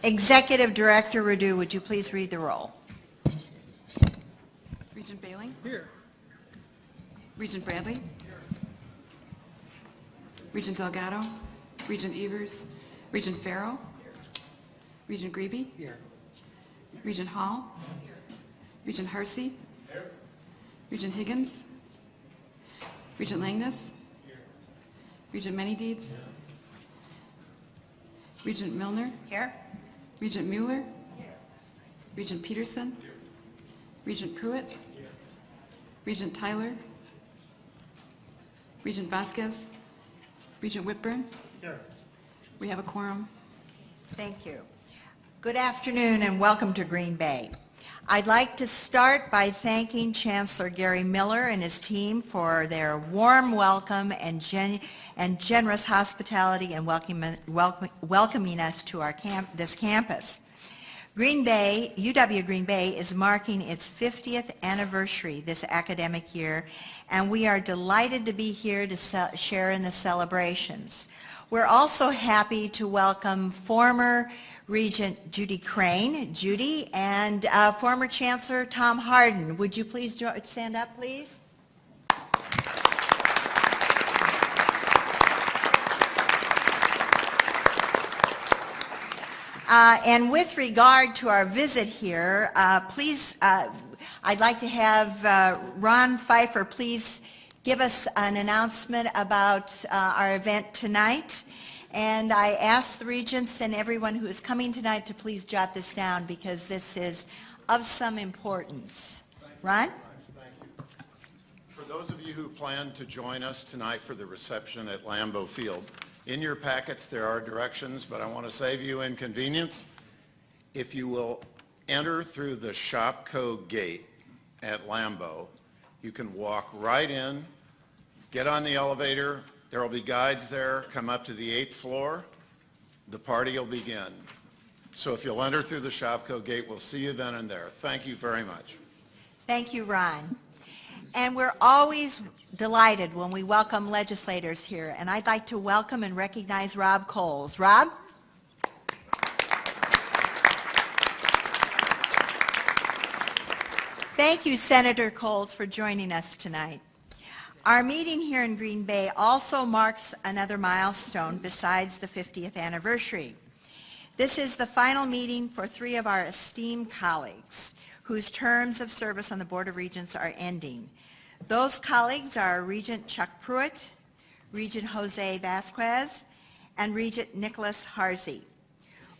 Executive Director Radu, would you please read the roll? Regent Bailing? Here. Regent Bradley? Here. Regent Delgado? Regent Evers? Regent Farrow? Here. Regent Grebe? Here. Regent Hall? Here. Regent Harsey? Here. Regent Higgins? Regent Langness? Here. Regent Manydeeds? Here. Regent Milner? Here. Regent Mueller? Here. Regent Peterson? Here. Regent Pruitt? Here. Regent Tyler? Regent Vasquez? Regent Whitburn? Here. We have a quorum. Thank you. Good afternoon and welcome to Green Bay. I'd like to start by thanking Chancellor Gary Miller and his team for their warm welcome and generous hospitality and welcoming us to this campus. UW Green Bay is marking its 50th anniversary this academic year, and we are delighted to be here to share in the celebrations. We're also happy to welcome former Regent Judy Crane, Judy, and former Chancellor Tom Harden. Would you please stand up, please? And with regard to our visit here, please, I'd like to have Ron Pfeiffer please give us an announcement about our event tonight. And I ask the Regents and everyone who is coming tonight to please jot this down because this is of some importance. Ron? Thank you. For those of you who plan to join us tonight for the reception at Lambeau Field, in your packets there are directions, but I want to save you inconvenience. If you will enter through the Shopco gate at Lambeau, you can walk right in, get on the elevator. There will be guides there. Come up to the 8th floor. The party will begin. So if you'll enter through the Shopco gate, we'll see you then and there. Thank you very much. Thank you, Ron. And we're always delighted when we welcome legislators here. And I'd like to welcome and recognize Rob Coles. Rob? Thank you, Senator Coles, for joining us tonight. Our meeting here in Green Bay also marks another milestone besides the 50th anniversary. This is the final meeting for 3 of our esteemed colleagues whose terms of service on the Board of Regents are ending. Those colleagues are Regent Chuck Pruitt, Regent Jose Vasquez, and Regent Nicholas Harsey.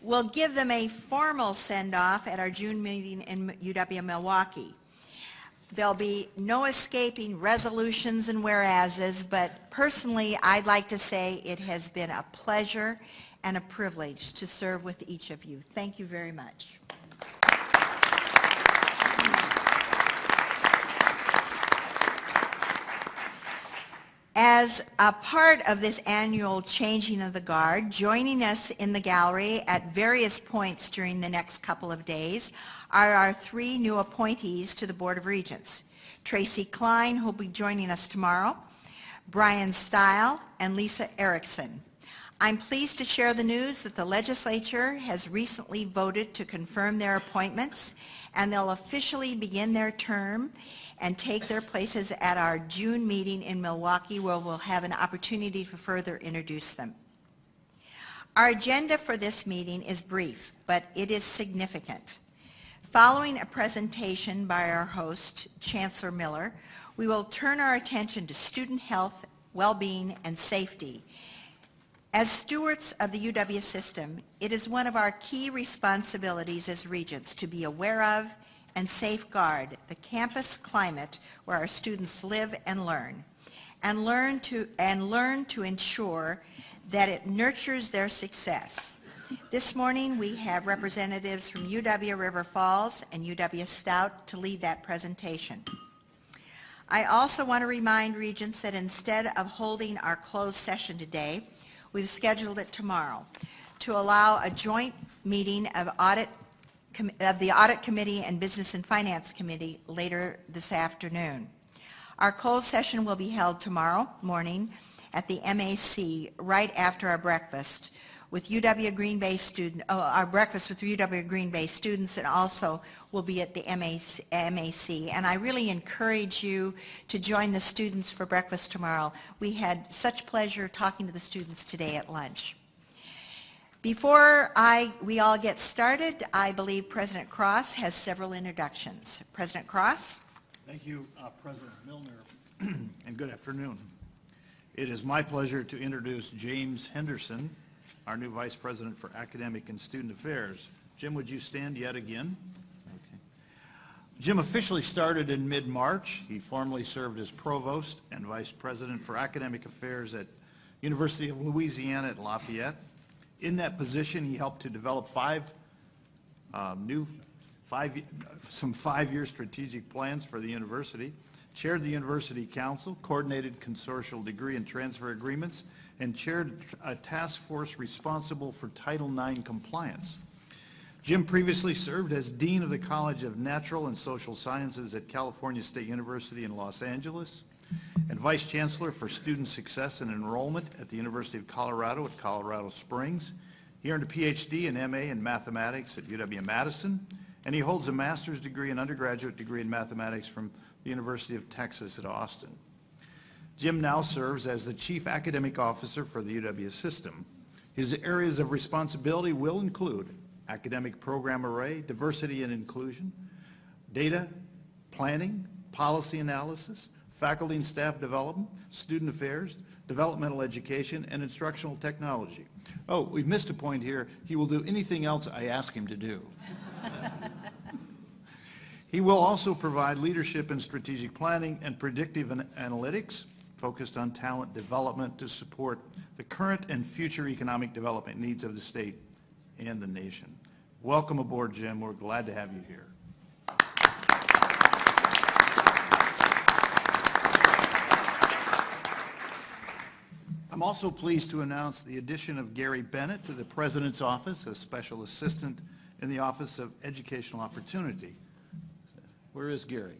We'll give them a formal send-off at our June meeting in UW-Milwaukee. There'll be no escaping resolutions and whereases, but personally, I'd like to say it has been a pleasure and a privilege to serve with each of you. Thank you very much. As a part of this annual changing of the guard, joining us in the gallery at various points during the next couple of days are our 3 new appointees to the Board of Regents. Tracy Klein, who will be joining us tomorrow, Brian Stile, and Lisa Erickson. I'm pleased to share the news that the legislature has recently voted to confirm their appointments, and they'll officially begin their term and take their places at our June meeting in Milwaukee, where we'll have an opportunity to further introduce them. Our agenda for this meeting is brief, but it is significant. Following a presentation by our host, Chancellor Miller, we will turn our attention to student health, well-being, and safety. As stewards of the UW system, it is one of our key responsibilities as Regents to be aware of and safeguard the campus climate where our students live and learn to ensure that it nurtures their success. This morning we have representatives from UW River Falls and UW Stout to lead that presentation. I also want to remind Regents that instead of holding our closed session today, we've scheduled it tomorrow to allow a joint meeting of the Audit Committee and Business and Finance Committee later this afternoon. Our closed session will be held tomorrow morning at the MAC right after our breakfast, with UW Green Bay our breakfast with UW Green Bay students, and also will be at the MAC. And I really encourage you to join the students for breakfast tomorrow. We had such pleasure talking to the students today at lunch. Before we all get started, I believe President Cross has several introductions. President Cross? Thank you, President Milner, and good afternoon. It is my pleasure to introduce James Henderson, our new Vice President for Academic and Student Affairs. Jim, would you stand yet again? Okay. Jim officially started in mid-March. He formerly served as Provost and Vice President for Academic Affairs at University of Louisiana at Lafayette. In that position, he helped to develop some five-year strategic plans for the university, chaired the University Council, coordinated consortial degree and transfer agreements, and chaired a task force responsible for Title IX compliance. Jim previously served as Dean of the College of Natural and Social Sciences at California State University in Los Angeles, and Vice Chancellor for Student Success and Enrollment at the University of Colorado at Colorado Springs. He earned a PhD and MA in mathematics at UW-Madison, and he holds a master's degree and undergraduate degree in mathematics from the University of Texas at Austin. Jim now serves as the Chief Academic Officer for the UW system. His areas of responsibility will include academic program array, diversity and inclusion, data, planning, policy analysis, faculty and staff development, student affairs, developmental education, and instructional technology. Oh, we've missed a point here. He will do anything else I ask him to do. He will also provide leadership in strategic planning and predictive analytics focused on talent development to support the current and future economic development needs of the state and the nation. Welcome aboard, Jim. We're glad to have you here. I'm also pleased to announce the addition of Gary Bennett to the President's Office as Special Assistant in the Office of Educational Opportunity. Where is Gary?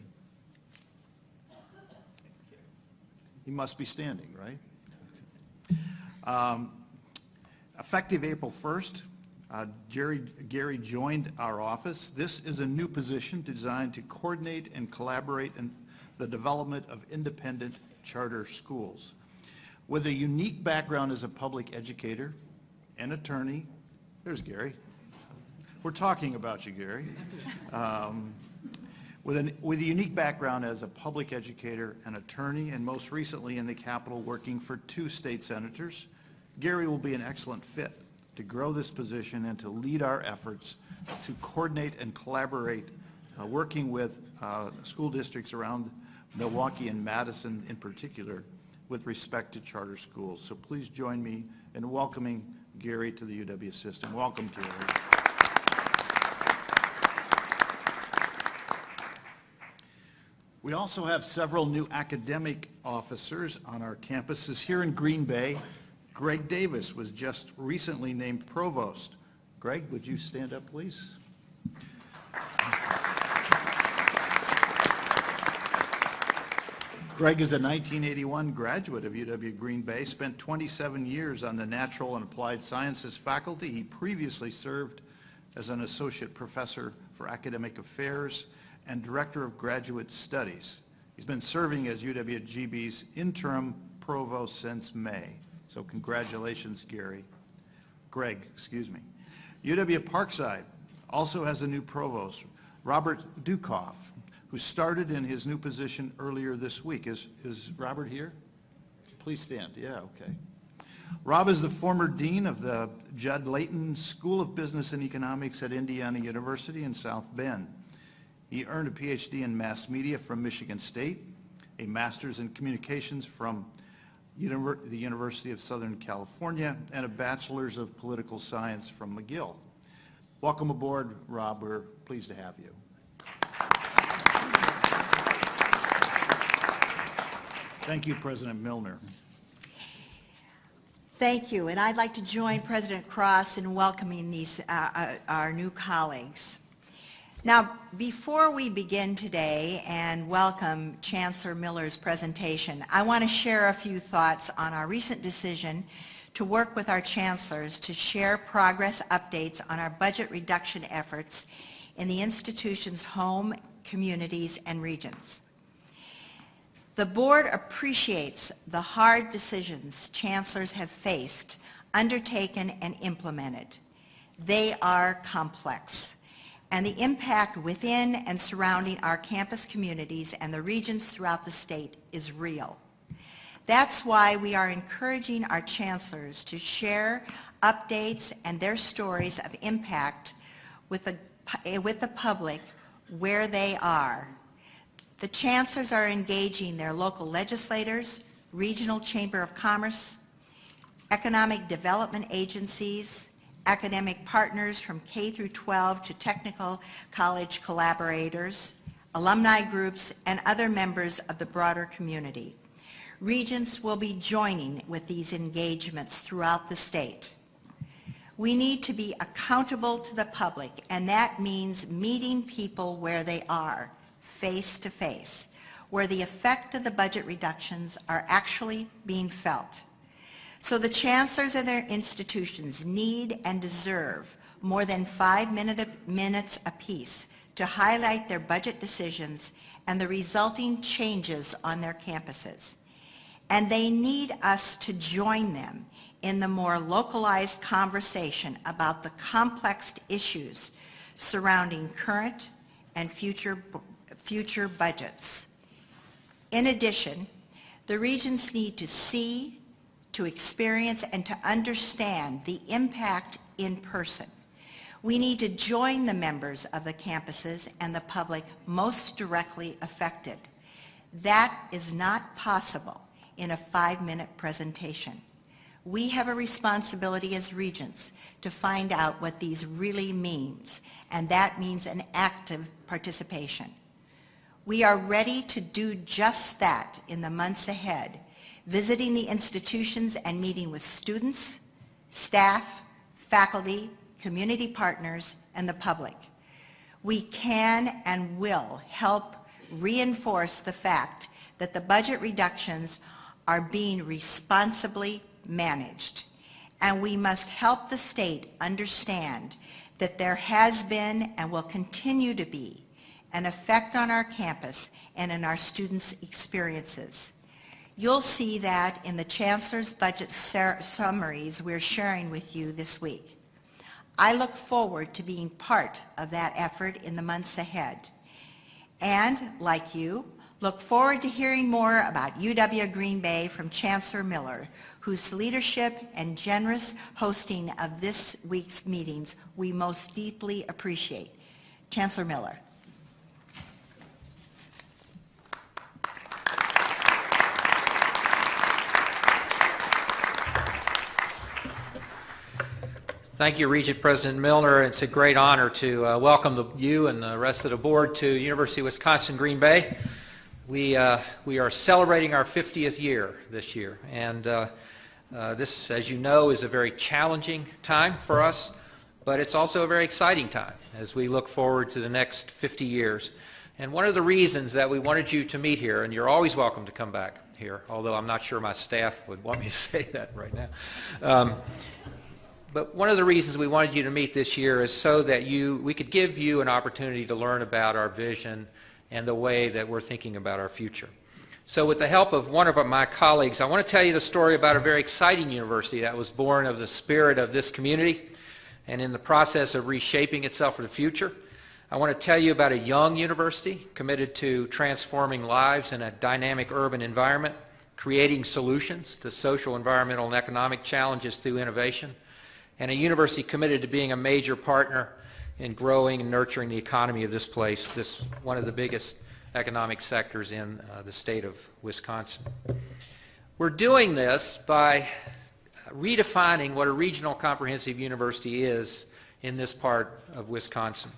He must be standing, right? Effective April 1st, Gary joined our office. This is a new position designed to coordinate and collaborate in the development of independent charter schools. With a unique background as a public educator and attorney, there's Gary. We're talking about you, Gary. With a unique background as a public educator and attorney, and most recently in the Capitol working for 2 state senators, Gary will be an excellent fit to grow this position and to lead our efforts to coordinate and collaborate, working with school districts around Milwaukee and Madison in particular with respect to charter schools. So please join me in welcoming Gary to the UW system. Welcome, Gary. We also have several new academic officers on our campuses. Here in Green Bay, Greg Davis was just recently named provost. Greg, would you stand up, please? Greg is a 1981 graduate of UW Green Bay, spent 27 years on the Natural and Applied Sciences faculty. He previously served as an associate professor for academic affairs and Director of Graduate Studies. He's been serving as UWGB's interim provost since May. So congratulations, Greg, excuse me. UW Parkside also has a new provost, Robert Dukoff, who started in his new position earlier this week. Is Robert here? Please stand. Yeah, okay. Rob is the former dean of the Judd Layton School of Business and Economics at Indiana University in South Bend. He earned a PhD in mass media from Michigan State, a master's in communications from the University of Southern California, and a bachelor's of political science from McGill. Welcome aboard, Rob. We're pleased to have you. Thank you, President Milner. Thank you, and I'd like to join President Cross in welcoming these our new colleagues. Now, before we begin today and welcome Chancellor Miller's presentation, I want to share a few thoughts on our recent decision to work with our chancellors to share progress updates on our budget reduction efforts in the institution's home, communities, and regions. The board appreciates the hard decisions chancellors have faced, undertaken, and implemented. They are complex, and the impact within and surrounding our campus communities and the regions throughout the state is real. That's why we are encouraging our chancellors to share updates and their stories of impact with the public where they are. The chancellors are engaging their local legislators, regional chamber of commerce, economic development agencies, academic partners from K through 12 to technical college collaborators, alumni groups, and other members of the broader community. Regents will be joining with these engagements throughout the state. We need to be accountable to the public, and that means meeting people where they are, face to face, where the effect of the budget reductions are actually being felt. So the chancellors of their institutions need and deserve more than 5 minutes apiece to highlight their budget decisions and the resulting changes on their campuses. And they need us to join them in the more localized conversation about the complex issues surrounding current and future budgets. In addition, the Regents need to see, to experience, and to understand the impact in person. We need to join the members of the campuses and the public most directly affected. That is not possible in a 5-minute presentation. We have a responsibility as Regents to find out what these really means, and that means an active participation. We are ready to do just that in the months ahead, visiting the institutions and meeting with students, staff, faculty, community partners, and the public. We can and will help reinforce the fact that the budget reductions are being responsibly managed, and we must help the state understand that there has been and will continue to be an effect on our campus and in our students' experiences. You'll see that in the Chancellor's budget summaries we're sharing with you this week. I look forward to being part of that effort in the months ahead. And, like you, look forward to hearing more about UW Green Bay from Chancellor Miller, whose leadership and generous hosting of this week's meetings we most deeply appreciate. Chancellor Miller. Thank you, Regent President Milner. It's a great honor to welcome you and the rest of the board to University of Wisconsin-Green Bay. We are celebrating our 50th year this year, and this, as you know, is a very challenging time for us, but it's also a very exciting time as we look forward to the next 50 years. And one of the reasons that we wanted you to meet here, and you're always welcome to come back here, although I'm not sure my staff would want me to say that right now. But one of the reasons we wanted you to meet this year is so that we could give you an opportunity to learn about our vision and the way that we're thinking about our future. So with the help of one of my colleagues, I want to tell you the story about a very exciting university that was born of the spirit of this community and in the process of reshaping itself for the future. I want to tell you about a young university committed to transforming lives in a dynamic urban environment, creating solutions to social, environmental, and economic challenges through innovation, and a university committed to being a major partner in growing and nurturing the economy of this place, one of the biggest economic sectors in the state of Wisconsin. We're doing this by redefining what a regional comprehensive university is in this part of Wisconsin.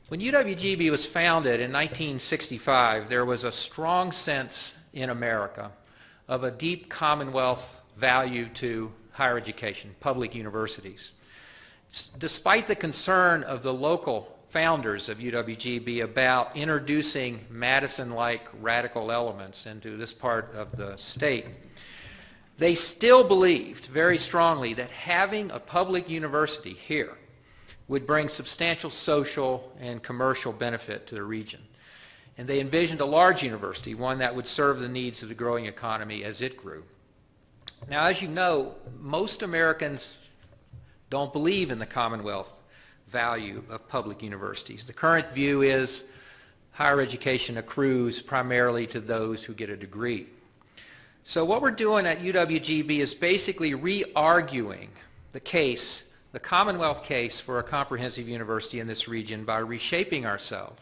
When UWGB was founded in 1965, there was a strong sense in America of a deep Commonwealth value to higher education, public universities. Despite the concern of the local founders of UWGB about introducing Madison-like radical elements into this part of the state, They still believed very strongly that having a public university here would bring substantial social and commercial benefit to the region. And they envisioned a large university, one that would serve the needs of the growing economy as it grew. Now, as you know, most Americans don't believe in the Commonwealth value of public universities. The current view is higher education accrues primarily to those who get a degree. So what we're doing at UWGB is basically re-arguing the case, the Commonwealth case for a comprehensive university in this region by reshaping ourselves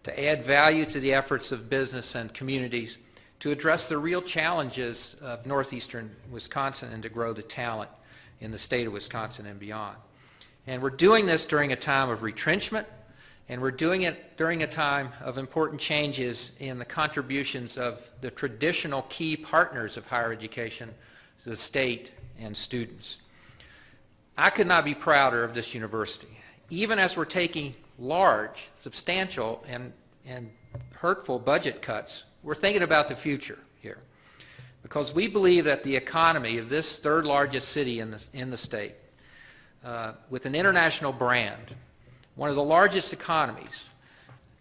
to add value to the efforts of business and communities to address the real challenges of northeastern Wisconsin and to grow the talent in the state of Wisconsin and beyond. And we're doing this during a time of retrenchment, and we're doing it during a time of important changes in the contributions of the traditional key partners of higher education to the state and students. I could not be prouder of this university. Even as we're taking large, substantial, and hurtful budget cuts, we're thinking about the future here. Because we believe that the economy of this third largest city in the state, with an international brand, one of the largest economies,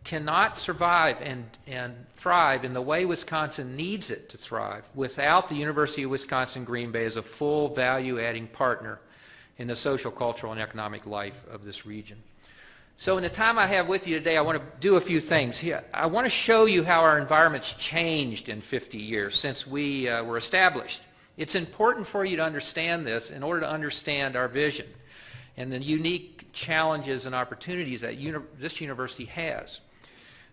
cannot survive and thrive in the way Wisconsin needs it to thrive without the University of Wisconsin-Green Bay as a full value-adding partner in the social, cultural, and economic life of this region. So in the time I have with you today, I want to do a few things here. I want to show you how our environment's changed in 50 years since we were established. It's important for you to understand this in order to understand our vision and the unique challenges and opportunities that this university has.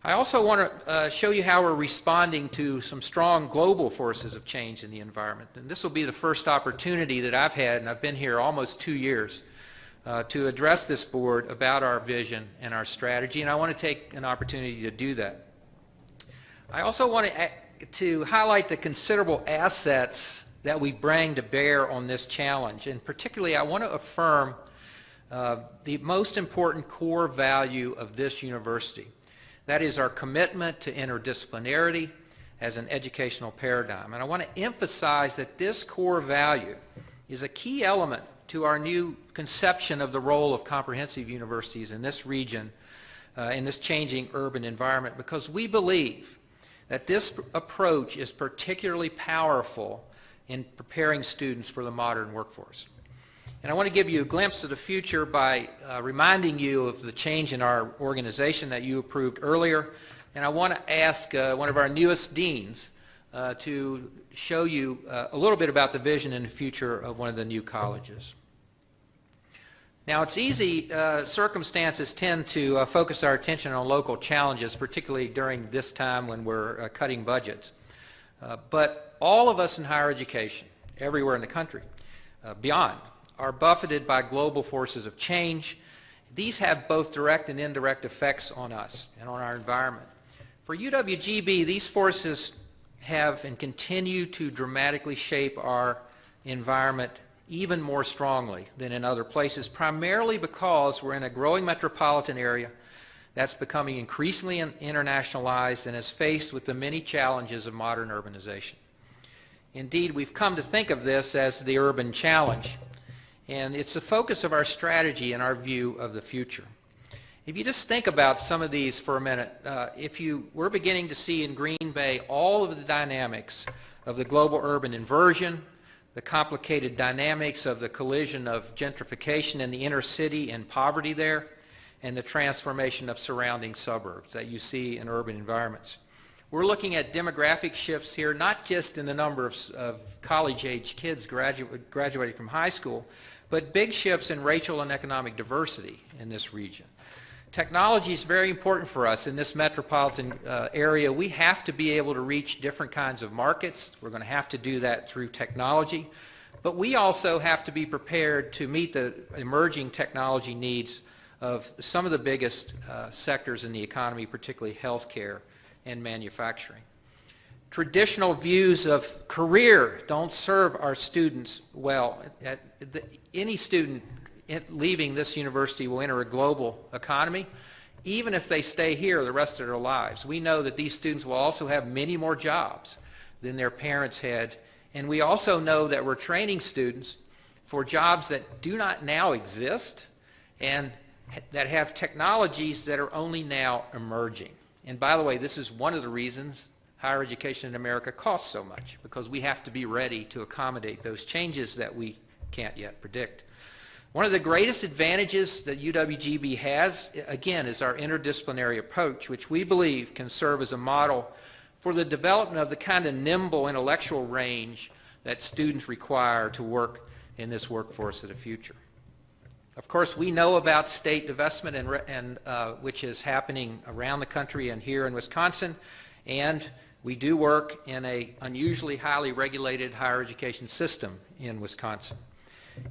I also want to show you how we're responding to some strong global forces of change in the environment. And this will be the first opportunity that I've had, and I've been here almost 2 years, to address this board about our vision and our strategy, and I want to take an opportunity to do that. I also want to highlight the considerable assets that we bring to bear on this challenge, and particularly I want to affirm the most important core value of this university. That is our commitment to interdisciplinarity as an educational paradigm. And I want to emphasize that this core value is a key element to our new conception of the role of comprehensive universities in this region, in this changing urban environment, because we believe that this approach is particularly powerful in preparing students for the modern workforce. And I want to give you a glimpse of the future by reminding you of the change in our organization that you approved earlier. And I want to ask one of our newest deans to show you a little bit about the vision and the future of one of the new colleges. Now, it's easy, circumstances tend to focus our attention on local challenges, particularly during this time when we're cutting budgets. But all of us in higher education, everywhere in the country, beyond, are buffeted by global forces of change. These have both direct and indirect effects on us and on our environment. For UWGB, these forces have and continue to dramatically shape our environment even more strongly than in other places, primarily because we're in a growing metropolitan area that's becoming increasingly internationalized and is faced with the many challenges of modern urbanization. Indeed, we've come to think of this as the urban challenge, and it's the focus of our strategy and our view of the future. If you just think about some of these for a minute, we're beginning to see in Green Bay all of the dynamics of the global urban inversion, the complicated dynamics of the collision of gentrification in the inner city and poverty there, and the transformation of surrounding suburbs that you see in urban environments. We're looking at demographic shifts here, not just in the number of college-age kids graduating from high school, but big shifts in racial and economic diversity in this region. Technology is very important for us in this metropolitan area. We have to be able to reach different kinds of markets. We're going to have to do that through technology. But we also have to be prepared to meet the emerging technology needs of some of the biggest sectors in the economy, particularly healthcare and manufacturing. Traditional views of career don't serve our students well. Any student leaving this university will enter a global economy, even if they stay here the rest of their lives. We know that these students will also have many more jobs than their parents had And we also know that we're training students for jobs that do not now exist and that have technologies that are only now emerging. And by the way, this is one of the reasons higher education in America costs so much, because we have to be ready to accommodate those changes that we can't yet predict. One of the greatest advantages that UWGB has, again, is our interdisciplinary approach, which we believe can serve as a model for the development of the kind of nimble intellectual range that students require to work in this workforce of the future. Of course, we know about state divestment which is happening around the country and here in Wisconsin, and we do work in an unusually highly regulated higher education system in Wisconsin.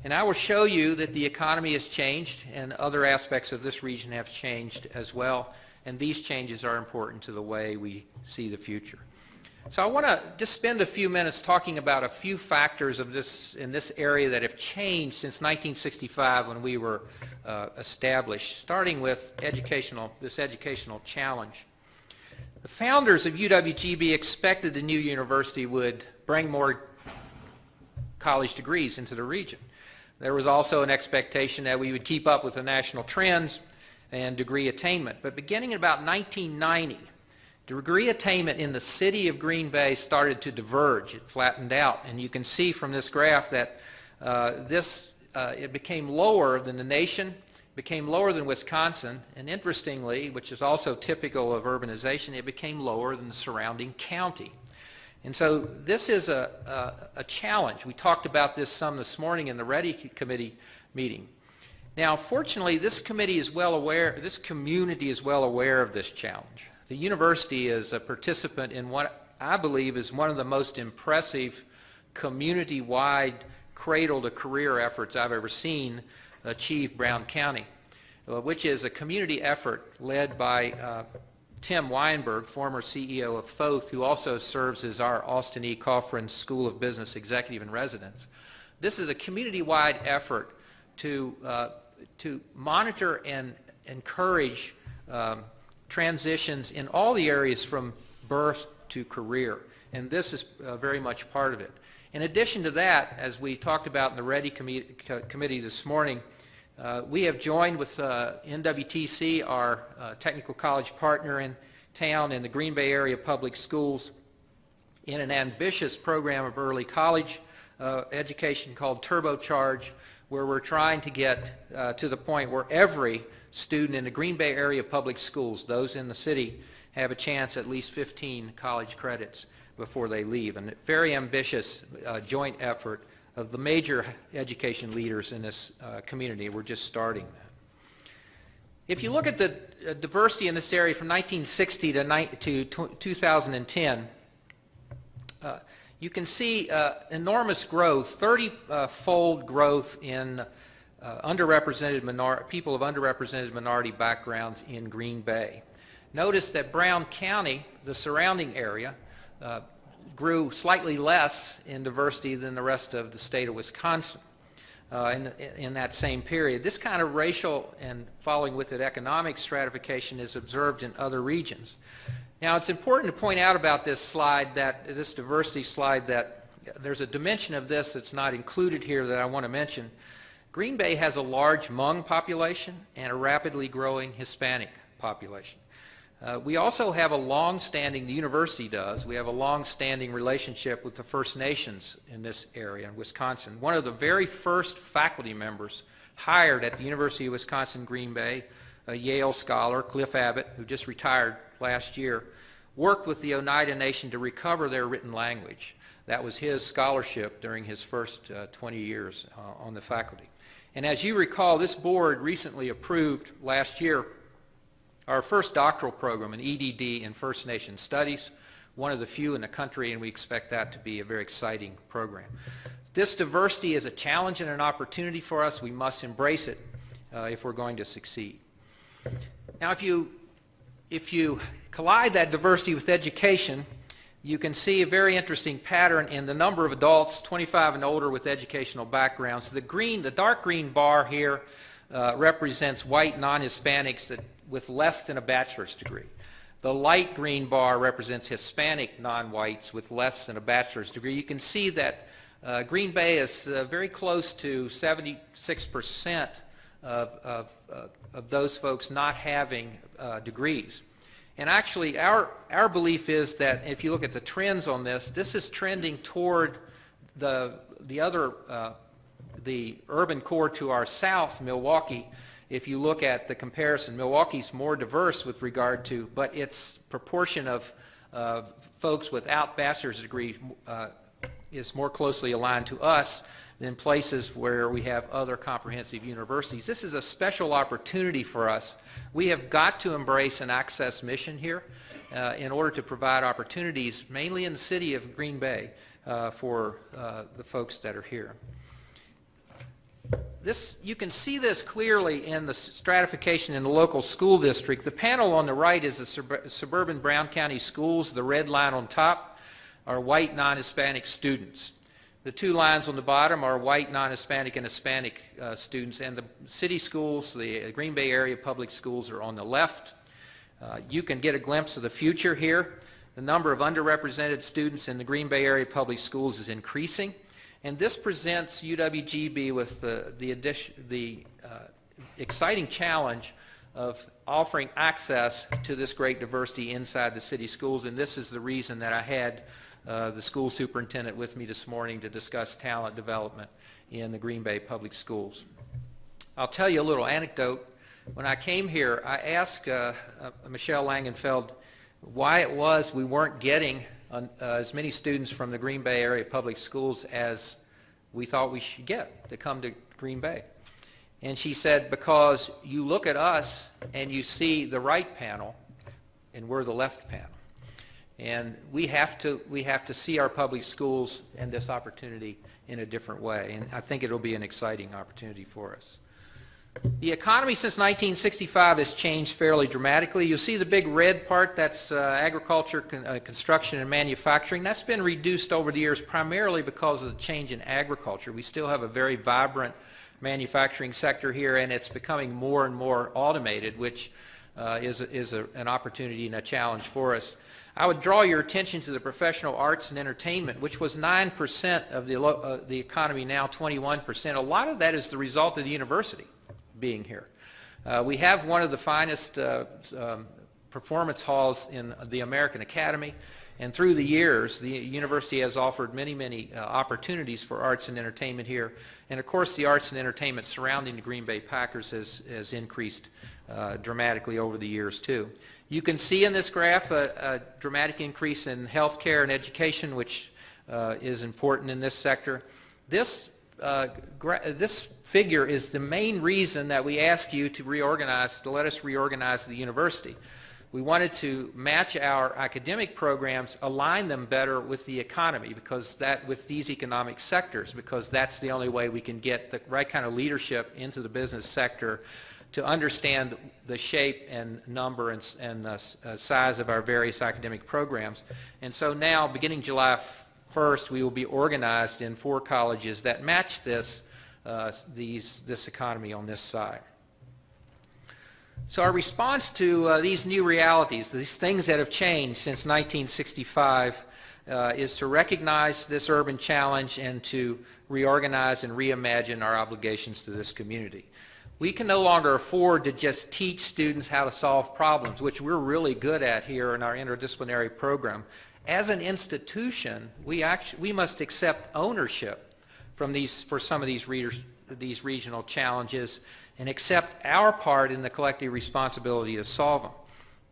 And I will show you that the economy has changed and other aspects of this region have changed as well, and these changes are important to the way we see the future. So I want to just spend a few minutes talking about a few factors of in this area that have changed since 1965 when we were established, starting with this educational challenge. The founders of UWGB expected the new university would bring more college degrees into the region. There was also an expectation that we would keep up with the national trends and degree attainment. But beginning in about 1990, degree attainment in the city of Green Bay started to diverge. It flattened out. And you can see from this graph that it became lower than the nation, became lower than Wisconsin, and interestingly, which is also typical of urbanization, it became lower than the surrounding county. And so this is a challenge. We talked about this some this morning in the Ready Committee meeting. Now, fortunately, this community is well aware of this challenge. The university is a participant in what I believe is one of the most impressive community-wide cradle-to-career efforts I've ever seen achieve Brown County, which is a community effort led by Tim Weinberg, former CEO of FOTH, who also serves as our Austin E. Coffrin School of Business Executive in Residence. This is a community-wide effort to monitor and encourage transitions in all the areas from birth to career, and this is very much part of it. In addition to that, as we talked about in the Ready Committee this morning, we have joined with NWTC, our technical college partner in town, and the Green Bay Area Public Schools in an ambitious program of early college education called TurboCharge, where we're trying to get to the point where every student in the Green Bay Area Public Schools, those in the city, have a chance at least 15 college credits before they leave. And a very ambitious joint effort of the major education leaders in this community. We're just starting that. If you look at the diversity in this area from 1960 to 2010, you can see enormous growth, 30-fold growth in people of underrepresented minority backgrounds in Green Bay. Notice that Brown County, the surrounding area, grew slightly less in diversity than the rest of the state of Wisconsin in that same period. This kind of racial and following with it economic stratification is observed in other regions. Now, it's important to point out about this diversity slide, that there's a dimension of this that's not included here that I want to mention. Green Bay has a large Hmong population and a rapidly growing Hispanic population. We also have the university does, we have a long-standing relationship with the First Nations in this area in Wisconsin. One of the very first faculty members hired at the University of Wisconsin-Green Bay, a Yale scholar, Cliff Abbott, who just retired last year, worked with the Oneida Nation to recover their written language. That was his scholarship during his first 20 years on the faculty. And as you recall, this board recently approved last year our first doctoral program, an EDD in First Nation Studies, one of the few in the country, and we expect that to be a very exciting program. This diversity is a challenge and an opportunity for us. We must embrace it if we're going to succeed. Now, if you collide that diversity with education, you can see a very interesting pattern in the number of adults 25 and older with educational backgrounds. The dark green bar here represents white non-Hispanics with less than a bachelor's degree. The light green bar represents Hispanic non-whites with less than a bachelor's degree. You can see that Green Bay is very close to 76% of those folks not having degrees. And actually, our belief is that if you look at the trends on this, this is trending toward the urban core to our south, Milwaukee. If you look at the comparison, Milwaukee's more diverse with regard to, but its proportion of folks without bachelor's degree is more closely aligned to us than places where we have other comprehensive universities. This is a special opportunity for us. We have got to embrace an access mission here in order to provide opportunities, mainly in the city of Green Bay, for the folks that are here. You can see this clearly in the stratification in the local school district. The panel on the right is the suburban Brown County schools. The red line on top are white non-Hispanic students. The two lines on the bottom are white non-Hispanic and Hispanic students, and the city schools, the Green Bay area public schools, are on the left. You can get a glimpse of the future here. The number of underrepresented students in the Green Bay area public schools is increasing. And this presents UWGB with the exciting challenge of offering access to this great diversity inside the city schools. And this is the reason that I had the school superintendent with me this morning to discuss talent development in the Green Bay public schools. I'll tell you a little anecdote. When I came here, I asked Michelle Langenfeld why it was we weren't getting as many students from the Green Bay area public schools as we thought we should get to come to Green Bay. And she said, because you look at us and you see the right panel and we're the left panel. And we have to see our public schools and this opportunity in a different way. And I think it'll be an exciting opportunity for us. The economy since 1965 has changed fairly dramatically. You'll see the big red part, that's agriculture, construction, and manufacturing. That's been reduced over the years primarily because of the change in agriculture. We still have a very vibrant manufacturing sector here, and it's becoming more and more automated, which is an opportunity and a challenge for us. I would draw your attention to the professional arts and entertainment, which was 9% of the economy, now 21%. A lot of that is the result of the university being here. We have one of the finest performance halls in the American Academy, and through the years the university has offered many opportunities for arts and entertainment here, and of course the arts and entertainment surrounding the Green Bay Packers has increased dramatically over the years too. You can see in this graph a dramatic increase in health care and education, which is important in this sector. This figure is the main reason that we ask you to let us reorganize the university. We wanted to match our academic programs, align them better with the economy, with these economic sectors, because that's the only way we can get the right kind of leadership into the business sector to understand the shape and number and size of our various academic programs. And so now, beginning July 1st, we will be organized in 4 colleges that match this economy on this side. So our response to these new realities, these things that have changed since 1965, is to recognize this urban challenge and to reorganize and reimagine our obligations to this community. We can no longer afford to just teach students how to solve problems, which we're really good at here in our interdisciplinary program. As an institution, we must accept ownership for some of these regional challenges and accept our part in the collective responsibility to solve them.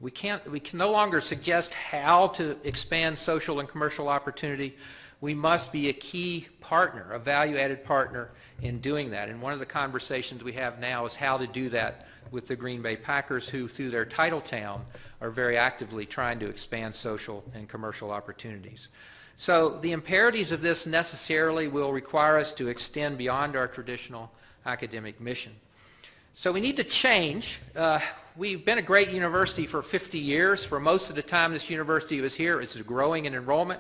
We can no longer suggest how to expand social and commercial opportunity. We must be a key partner, a value-added partner in doing that. And one of the conversations we have now is how to do that with the Green Bay Packers, who through their title town are very actively trying to expand social and commercial opportunities. So the imperatives of this necessarily will require us to extend beyond our traditional academic mission. So we need to change. We've been a great university for 50 years. For most of the time this university was here, it's growing in enrollment.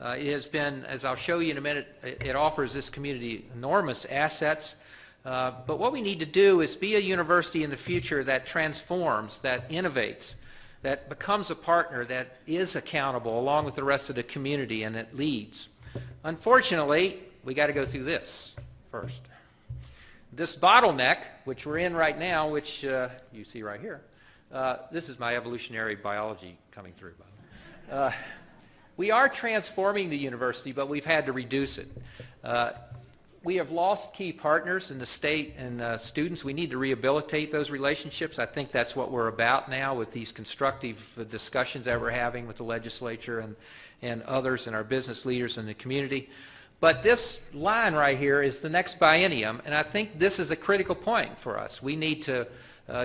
It has been, as I'll show you in a minute, it offers this community enormous assets. But what we need to do is be a university in the future that transforms, that innovates, that becomes a partner that is accountable along with the rest of the community and it leads. Unfortunately, we got to go through this first. This bottleneck, which we're in right now, which you see right here, this is my evolutionary biology coming through. We are transforming the university, but we've had to reduce it. We have lost key partners in the state and students. We need to rehabilitate those relationships. I think that's what we're about now with these constructive discussions that we're having with the legislature and others and our business leaders in the community. But this line right here is the next biennium, and I think this is a critical point for us. We need to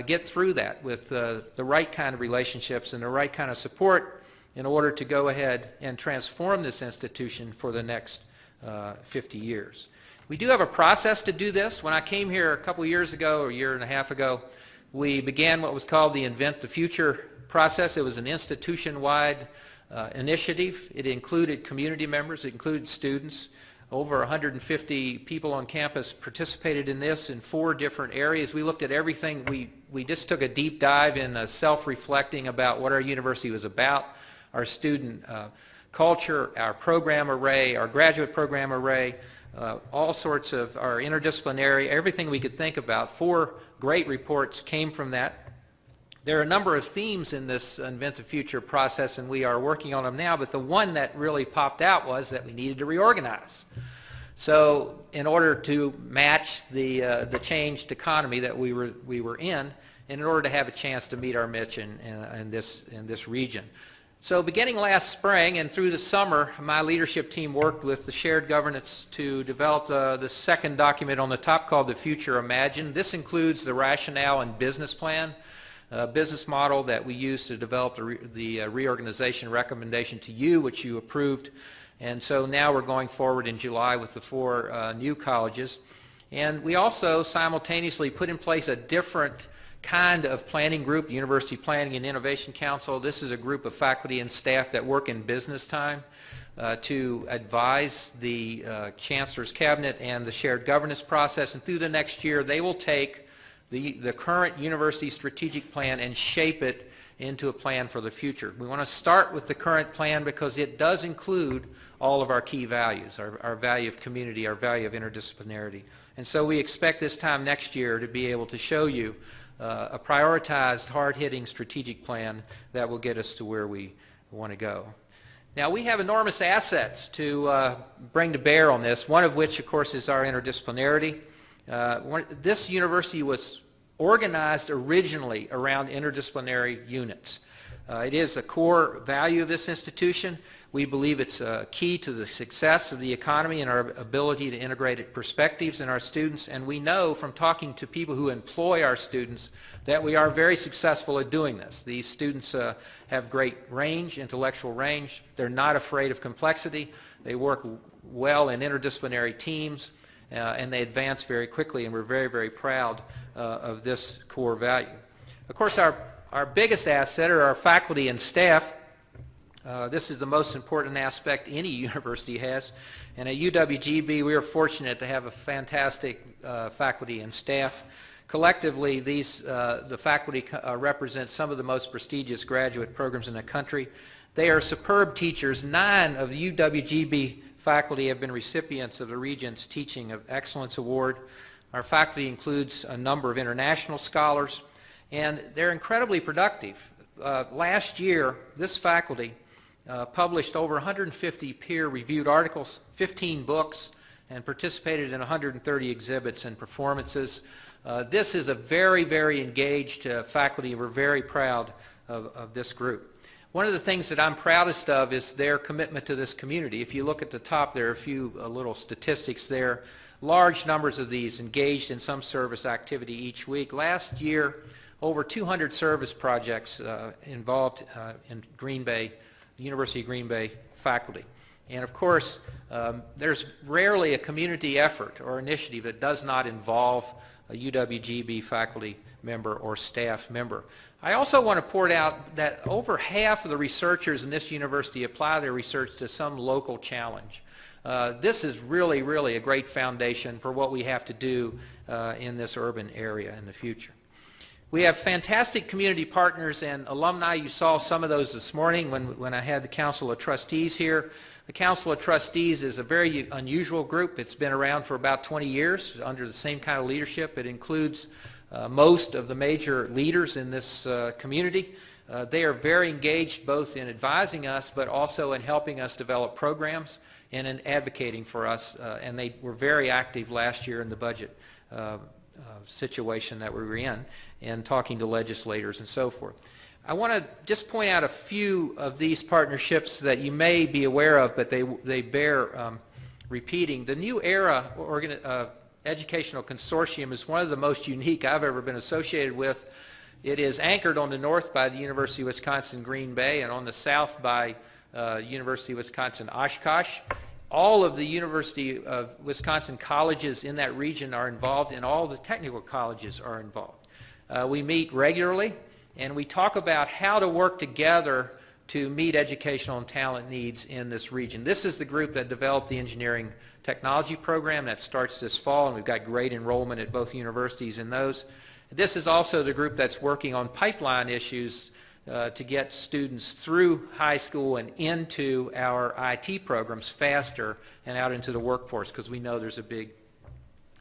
get through that with the right kind of relationships and the right kind of support in order to go ahead and transform this institution for the next 50 years. We do have a process to do this. When I came here a couple years ago, or a year and a half ago, we began what was called the Invent the Future process. It was an institution-wide initiative. It included community members. It included students. Over 150 people on campus participated in this in 4 different areas. We looked at everything. We just took a deep dive in self-reflecting about what our university was about, our student culture, our program array, our graduate program array, all sorts of our interdisciplinary, everything we could think about. 4 great reports came from that. There are a number of themes in this Invent the Future process, and we are working on them now, but the one that really popped out was that we needed to reorganize. So in order to match the changed economy that we were in, and in order to have a chance to meet our mission in this region. So beginning last spring and through the summer, my leadership team worked with the shared governance to develop the second document on the top called The Future Imagined. This includes the rationale and business plan, business model that we used to develop the reorganization recommendation to you, which you approved. And so now we're going forward in July with the 4 new colleges. And we also simultaneously put in place a different kind of planning group, University Planning and Innovation Council. This is a group of faculty and staff that work in business time to advise the Chancellor's Cabinet and the shared governance process. And through the next year, they will take the current university strategic plan and shape it into a plan for the future. We want to start with the current plan because it does include all of our key values, our value of community, our value of interdisciplinarity. And so we expect this time next year to be able to show you a prioritized, hard-hitting strategic plan that will get us to where we want to go. Now, we have enormous assets to bring to bear on this, one of which, of course, is our interdisciplinarity. This university was organized originally around interdisciplinary units. It is a core value of this institution. We believe it's key to the success of the economy and our ability to integrate perspectives in our students. And we know from talking to people who employ our students that we are very successful at doing this. These students have great range, intellectual range. They're not afraid of complexity. They work well in interdisciplinary teams, and they advance very quickly, and we're very, very proud of this core value. Of course, our biggest asset are our faculty and staff. This is the most important aspect any university has. And at UWGB, we are fortunate to have a fantastic faculty and staff. Collectively, the faculty represent some of the most prestigious graduate programs in the country. They are superb teachers. 9 of the UWGB faculty have been recipients of the Regents Teaching of Excellence Award. Our faculty includes a number of international scholars, and they're incredibly productive. Last year, this faculty published over 150 peer-reviewed articles, 15 books, and participated in 130 exhibits and performances. This is a very, very engaged faculty. We're very proud of this group. One of the things that I'm proudest of is their commitment to this community. If you look at the top, there are a few little statistics there. Large numbers of these engaged in some service activity each week. Last year, over 200 service projects involved in Green Bay, the University of Green Bay faculty. And of course, there's rarely a community effort or initiative that does not involve a UWGB faculty member or staff member. I also want to point out that over half of the researchers in this university apply their research to some local challenge. This is really, really a great foundation for what we have to do in this urban area in the future. We have fantastic community partners and alumni. You saw some of those this morning when I had the Council of Trustees here. The Council of Trustees is a very unusual group. It's been around for about 20 years under the same kind of leadership. It includes most of the major leaders in this community. They are very engaged both in advising us but also in helping us develop programs and in advocating for us. And they were very active last year in the budget situation that we were in and talking to legislators and so forth. I want to just point out a few of these partnerships that you may be aware of, but they bear repeating. The New Era Educational Consortium is one of the most unique I've ever been associated with. It is anchored on the north by the University of Wisconsin-Green Bay and on the south by University of Wisconsin-Oshkosh. All of the University of Wisconsin colleges in that region are involved, and all the technical colleges are involved. We meet regularly, and we talk about how to work together to meet educational and talent needs in this region. This is the group that developed the engineering technology program that starts this fall, and we've got great enrollment at both universities in those. This is also the group that's working on pipeline issues to get students through high school and into our IT programs faster and out into the workforce, because we know there's a big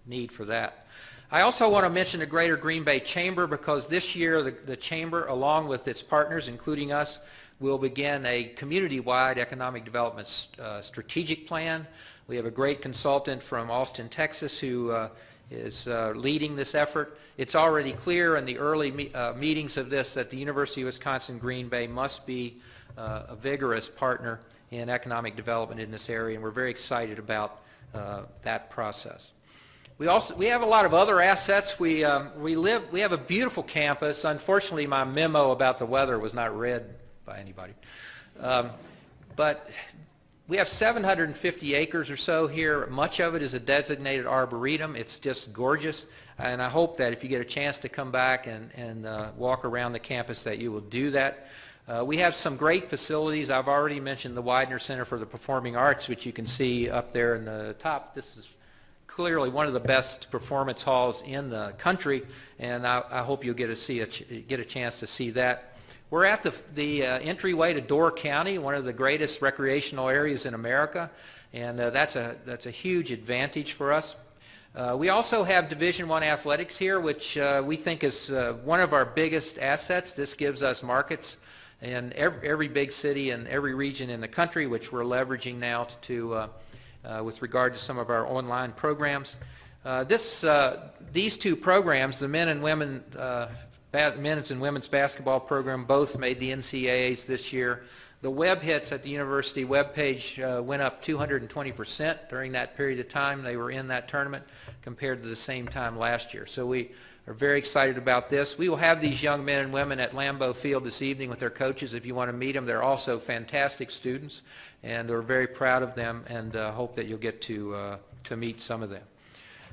need for that. I also want to mention the Greater Green Bay Chamber, because this year the Chamber, along with its partners, including us, will begin a community-wide economic development strategic plan. We have a great consultant from Austin, Texas, who is leading this effort. It's already clear in the early meetings of this that the University of Wisconsin-Green Bay must be a vigorous partner in economic development in this area, and we're very excited about that process. We have a lot of other assets. We have a beautiful campus. Unfortunately, my memo about the weather was not read by anybody. But we have 750 acres or so here. Much of it is a designated arboretum. It's just gorgeous, and I hope that if you get a chance to come back and walk around the campus that you will do that. We have some great facilities. I've already mentioned the Widener Center for the Performing Arts, which you can see up there in the top. This is clearly one of the best performance halls in the country, and I hope you'll get a chance to see that. We're at the entryway to Door County, one of the greatest recreational areas in America, and that's a huge advantage for us. We also have Division I athletics here, which we think is one of our biggest assets. This gives us markets in every big city and every region in the country, which we're leveraging now with regard to some of our online programs. These two programs, the men's and women's basketball program, both made the NCAAs this year. The web hits at the university webpage went up 220% during that period of time they were in that tournament compared to the same time last year. So we are very excited about this. We will have these young men and women at Lambeau Field this evening with their coaches if you want to meet them. They're also fantastic students, and we're very proud of them, and hope that you'll get to meet some of them.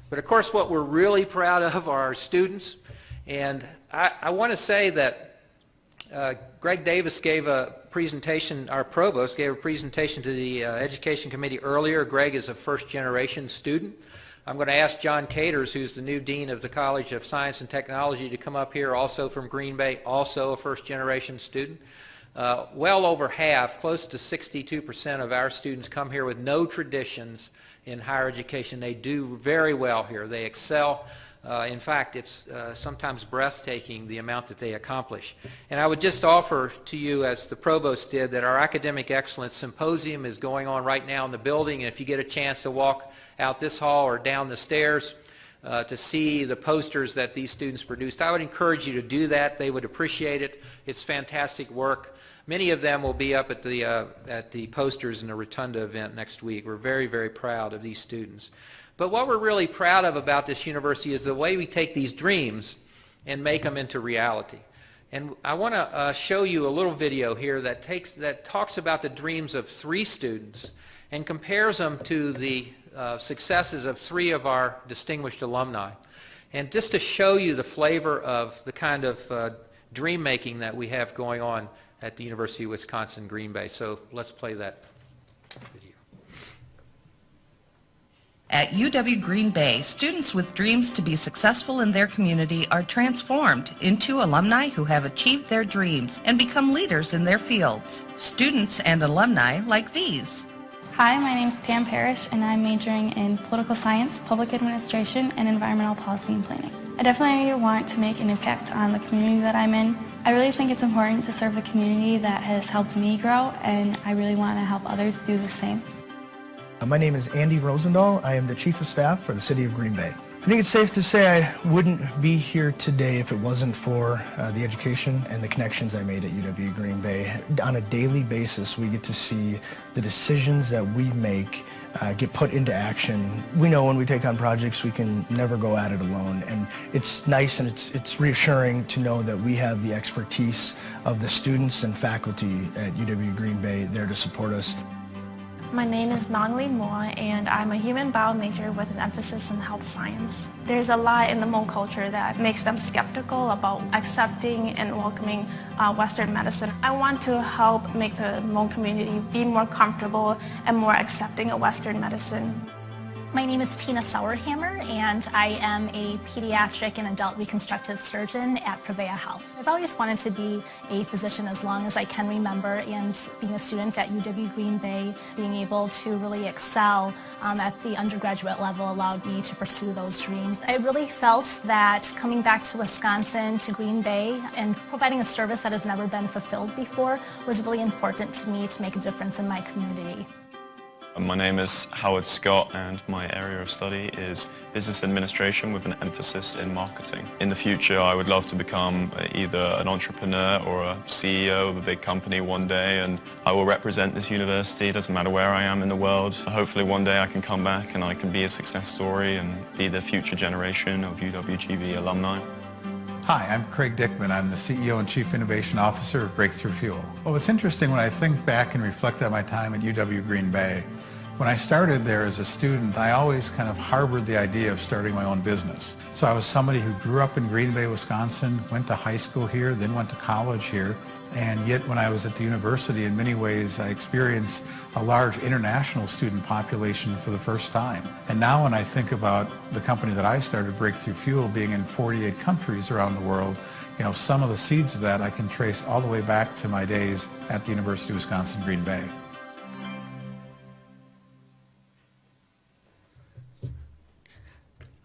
But of course, what we're really proud of are our students. And I want to say that Greg Davis gave a presentation, our provost gave a presentation to the Education Committee earlier. Greg is a first-generation student. I'm going to ask John Caters, who's the new Dean of the College of Science and Technology, to come up here, also from Green Bay, also a first-generation student. Well over half, close to 62% of our students come here with no traditions in higher education. They do very well here. They excel. In fact, it's sometimes breathtaking the amount that they accomplish. And I would just offer to you, as the provost did, that our Academic Excellence Symposium is going on right now in the building, and if you get a chance to walk out this hall or down the stairs to see the posters that these students produced, I would encourage you to do that. They would appreciate it. It's fantastic work. Many of them will be up at the posters in the Rotunda event next week. We're very, very proud of these students. But what we're really proud of about this university is the way we take these dreams and make them into reality. And I want to show you a little video here that talks about the dreams of 3 students and compares them to the successes of 3 of our distinguished alumni. And just to show you the flavor of the kind of dream making that we have going on at the University of Wisconsin-Green Bay. So let's play that video. At UW Green Bay, students with dreams to be successful in their community are transformed into alumni who have achieved their dreams and become leaders in their fields. Students and alumni like these. Hi, my name is Pam Parrish, and I'm majoring in political science, public administration, and environmental policy and planning. I definitely want to make an impact on the community that I'm in. I really think it's important to serve the community that has helped me grow, and I really want to help others do the same. My name is Andy Rosendahl. I am the Chief of Staff for the City of Green Bay. I think it's safe to say I wouldn't be here today if it wasn't for the education and the connections I made at UW Green Bay. On a daily basis, we get to see the decisions that we make get put into action. We know when we take on projects, we can never go at it alone. And it's nice and it's reassuring to know that we have the expertise of the students and faculty at UW Green Bay there to support us. My name is Nongli Moa, and I'm a human bio major with an emphasis in health science. There's a lot in the Hmong culture that makes them skeptical about accepting and welcoming Western medicine. I want to help make the Hmong community be more comfortable and more accepting of Western medicine. My name is Tina Sauerhammer, and I am a pediatric and adult reconstructive surgeon at Prevea Health. I've always wanted to be a physician as long as I can remember, and being a student at UW Green Bay, being able to really excel at the undergraduate level allowed me to pursue those dreams. I really felt that coming back to Wisconsin, to Green Bay, and providing a service that has never been fulfilled before was really important to me to make a difference in my community. My name is Howard Scott, and my area of study is business administration with an emphasis in marketing. In the future, I would love to become either an entrepreneur or a CEO of a big company one day, and I will represent this university. It doesn't matter where I am in the world. Hopefully one day I can come back and I can be a success story and be the future generation of UWGB alumni. Hi, I'm Craig Dickman. I'm the CEO and Chief Innovation Officer of Breakthrough Fuel. Well, it's interesting when I think back and reflect on my time at UW Green Bay. When I started there as a student, I always kind of harbored the idea of starting my own business. So I was somebody who grew up in Green Bay, Wisconsin, went to high school here, then went to college here. And yet when I was at the university, in many ways, I experienced a large international student population for the first time. And now when I think about the company that I started, Breakthrough Fuel, being in 48 countries around the world, you know, some of the seeds of that I can trace all the way back to my days at the University of Wisconsin-Green Bay.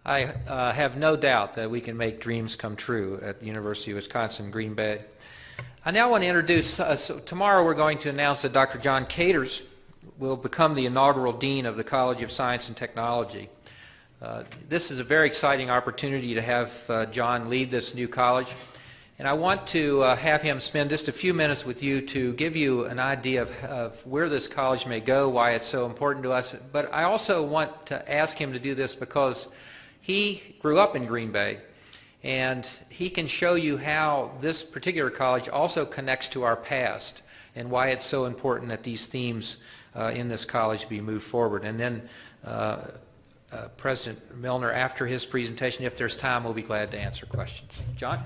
I have no doubt that we can make dreams come true at the University of Wisconsin-Green Bay. I now want to introduce, tomorrow we're going to announce that Dr. John Caters will become the inaugural Dean of the College of Science and Technology. This is a very exciting opportunity to have John lead this new college, and I want to have him spend just a few minutes with you to give you an idea of where this college may go, why it's so important to us, but I also want to ask him to do this because he grew up in Green Bay, and he can show you how this particular college also connects to our past and why it's so important that these themes in this college be moved forward. And then President Milner, after his presentation, if there's time, we'll be glad to answer questions. John?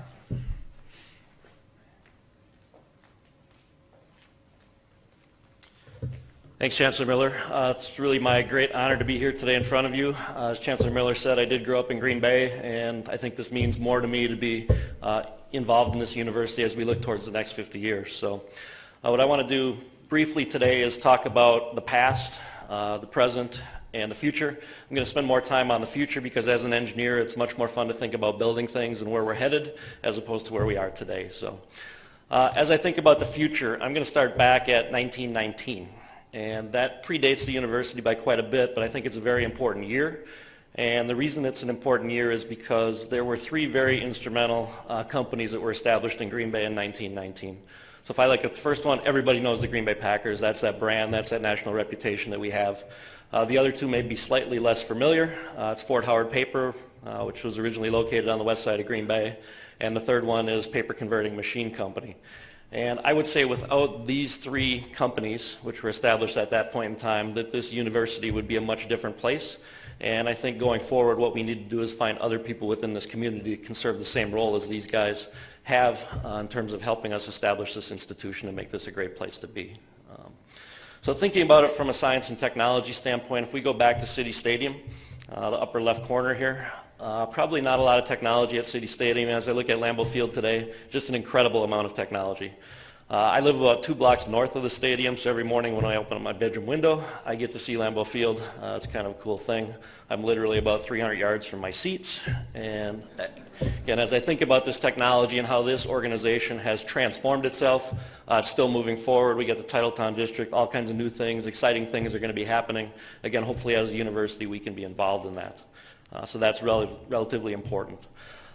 Thanks, Chancellor Miller. It's really my great honor to be here today in front of you. As Chancellor Miller said, I did grow up in Green Bay, and I think this means more to me to be involved in this university as we look towards the next 50 years. So what I want to do briefly today is talk about the past, the present, and the future. I'm going to spend more time on the future because as an engineer, it's much more fun to think about building things and where we're headed as opposed to where we are today. So as I think about the future, I'm going to start back at 1919. And that predates the university by quite a bit, but I think it's a very important year. And the reason it's an important year is because there were three very instrumental companies that were established in Green Bay in 1919. So if I look at the first one, everybody knows the Green Bay Packers. That's that brand, that's that national reputation that we have. The other two may be slightly less familiar. It's Fort Howard Paper, which was originally located on the west side of Green Bay. And the third one is Paper Converting Machine Company. And I would say without these three companies, which were established at that point in time, that this university would be a much different place. And I think going forward, what we need to do is find other people within this community that can serve the same role as these guys have in terms of helping us establish this institution and make this a great place to be. So thinking about it from a science and technology standpoint, if we go back to City Stadium, the upper left corner here. Probably not a lot of technology at City Stadium. As I look at Lambeau Field today, just an incredible amount of technology. I live about 2 blocks north of the stadium, so every morning when I open up my bedroom window, I get to see Lambeau Field. It's kind of a cool thing. I'm literally about 300 yards from my seats. And again, as I think about this technology and how this organization has transformed itself, it's still moving forward. We got the Titletown District, all kinds of new things, exciting things are going to be happening. Again, hopefully as a university we can be involved in that. So that's relatively important.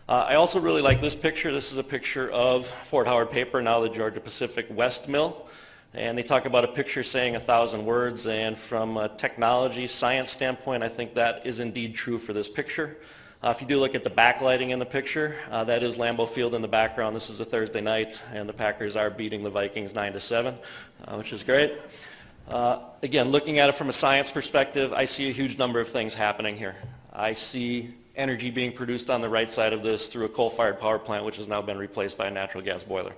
I also really like this picture. This is a picture of Fort Howard Paper, now the Georgia Pacific West Mill. And they talk about a picture saying 1,000 words, and from a technology, science standpoint, I think that is indeed true for this picture. If you do look at the backlighting in the picture, that is Lambeau Field in the background. This is a Thursday night, and the Packers are beating the Vikings 9-7, which is great. Again, looking at it from a science perspective, I see a huge number of things happening here. I see energy being produced on the right side of this through a coal-fired power plant, which has now been replaced by a natural gas boiler.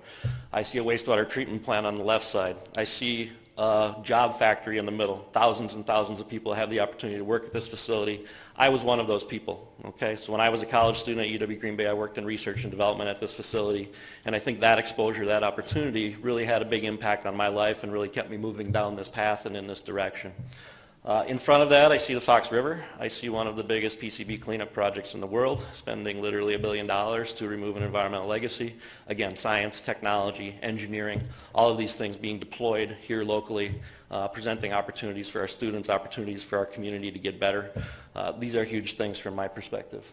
I see a wastewater treatment plant on the left side. I see a job factory in the middle. Thousands and thousands of people have the opportunity to work at this facility. I was one of those people. Okay, so when I was a college student at UW Green Bay, I worked in research and development at this facility, and I think that exposure, that opportunity really had a big impact on my life and really kept me moving down this path and in this direction. In front of that, I see the Fox River. I see one of the biggest PCB cleanup projects in the world, spending literally $1 billion to remove an environmental legacy. Again, science, technology, engineering, all of these things being deployed here locally, presenting opportunities for our students, opportunities for our community to get better. These are huge things from my perspective.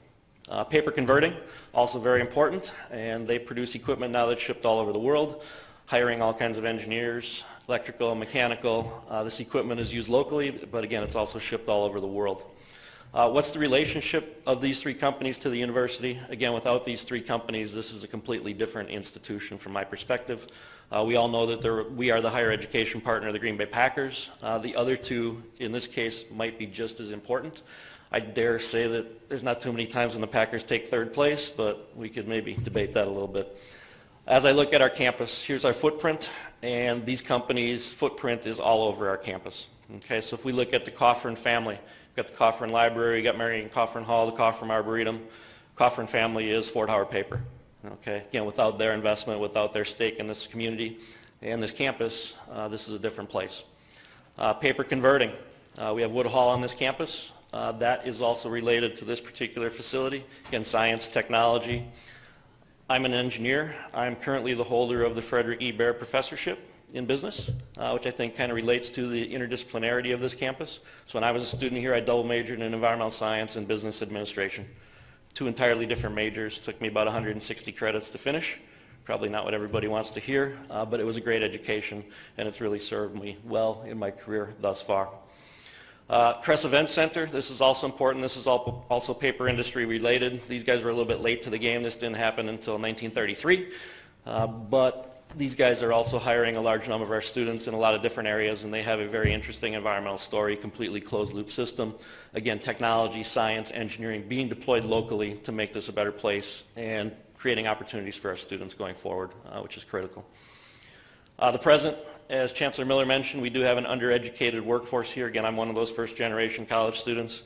Paper converting, also very important, and they produce equipment now that's shipped all over the world, hiring all kinds of engineers, electrical, mechanical. This equipment is used locally, but again, it's also shipped all over the world. What's the relationship of these 3 companies to the university? Again, without these 3 companies, this is a completely different institution from my perspective. We all know that we are the higher education partner of the Green Bay Packers. The other 2, in this case, might be just as important. I dare say that there's not too many times when the Packers take 3rd place, but we could maybe debate that a little bit. As I look at our campus, here's our footprint, and these companies' footprint is all over our campus. Okay, so if we look at the Coffrin family, we've got the Coffrin Library, we've got Marion Coffrin Hall, the Coffrin Arboretum. Coffrin family is Fort Howard Paper. Okay, again, without their investment, without their stake in this community and this campus, this is a different place. Paper converting. We have Wood Hall on this campus. That is also related to this particular facility. Again, science, technology. I'm an engineer. I'm currently the holder of the Frederick E. Baer Professorship in Business, which I think kind of relates to the interdisciplinarity of this campus. So when I was a student here, I double majored in environmental science and business administration. 2 entirely different majors. Took me about 160 credits to finish. Probably not what everybody wants to hear, but it was a great education, and it's really served me well in my career thus far. Cress Event Center, this is also important. This is also paper industry related. These guys were a little bit late to the game. This didn't happen until 1933. But these guys are also hiring a large number of our students in a lot of different areas, and they have a very interesting environmental story, completely closed loop system. Again, technology, science, engineering being deployed locally to make this a better place and creating opportunities for our students going forward, which is critical. The present, as Chancellor Miller mentioned, we do have an undereducated workforce here. Again, I'm one of those first-generation college students.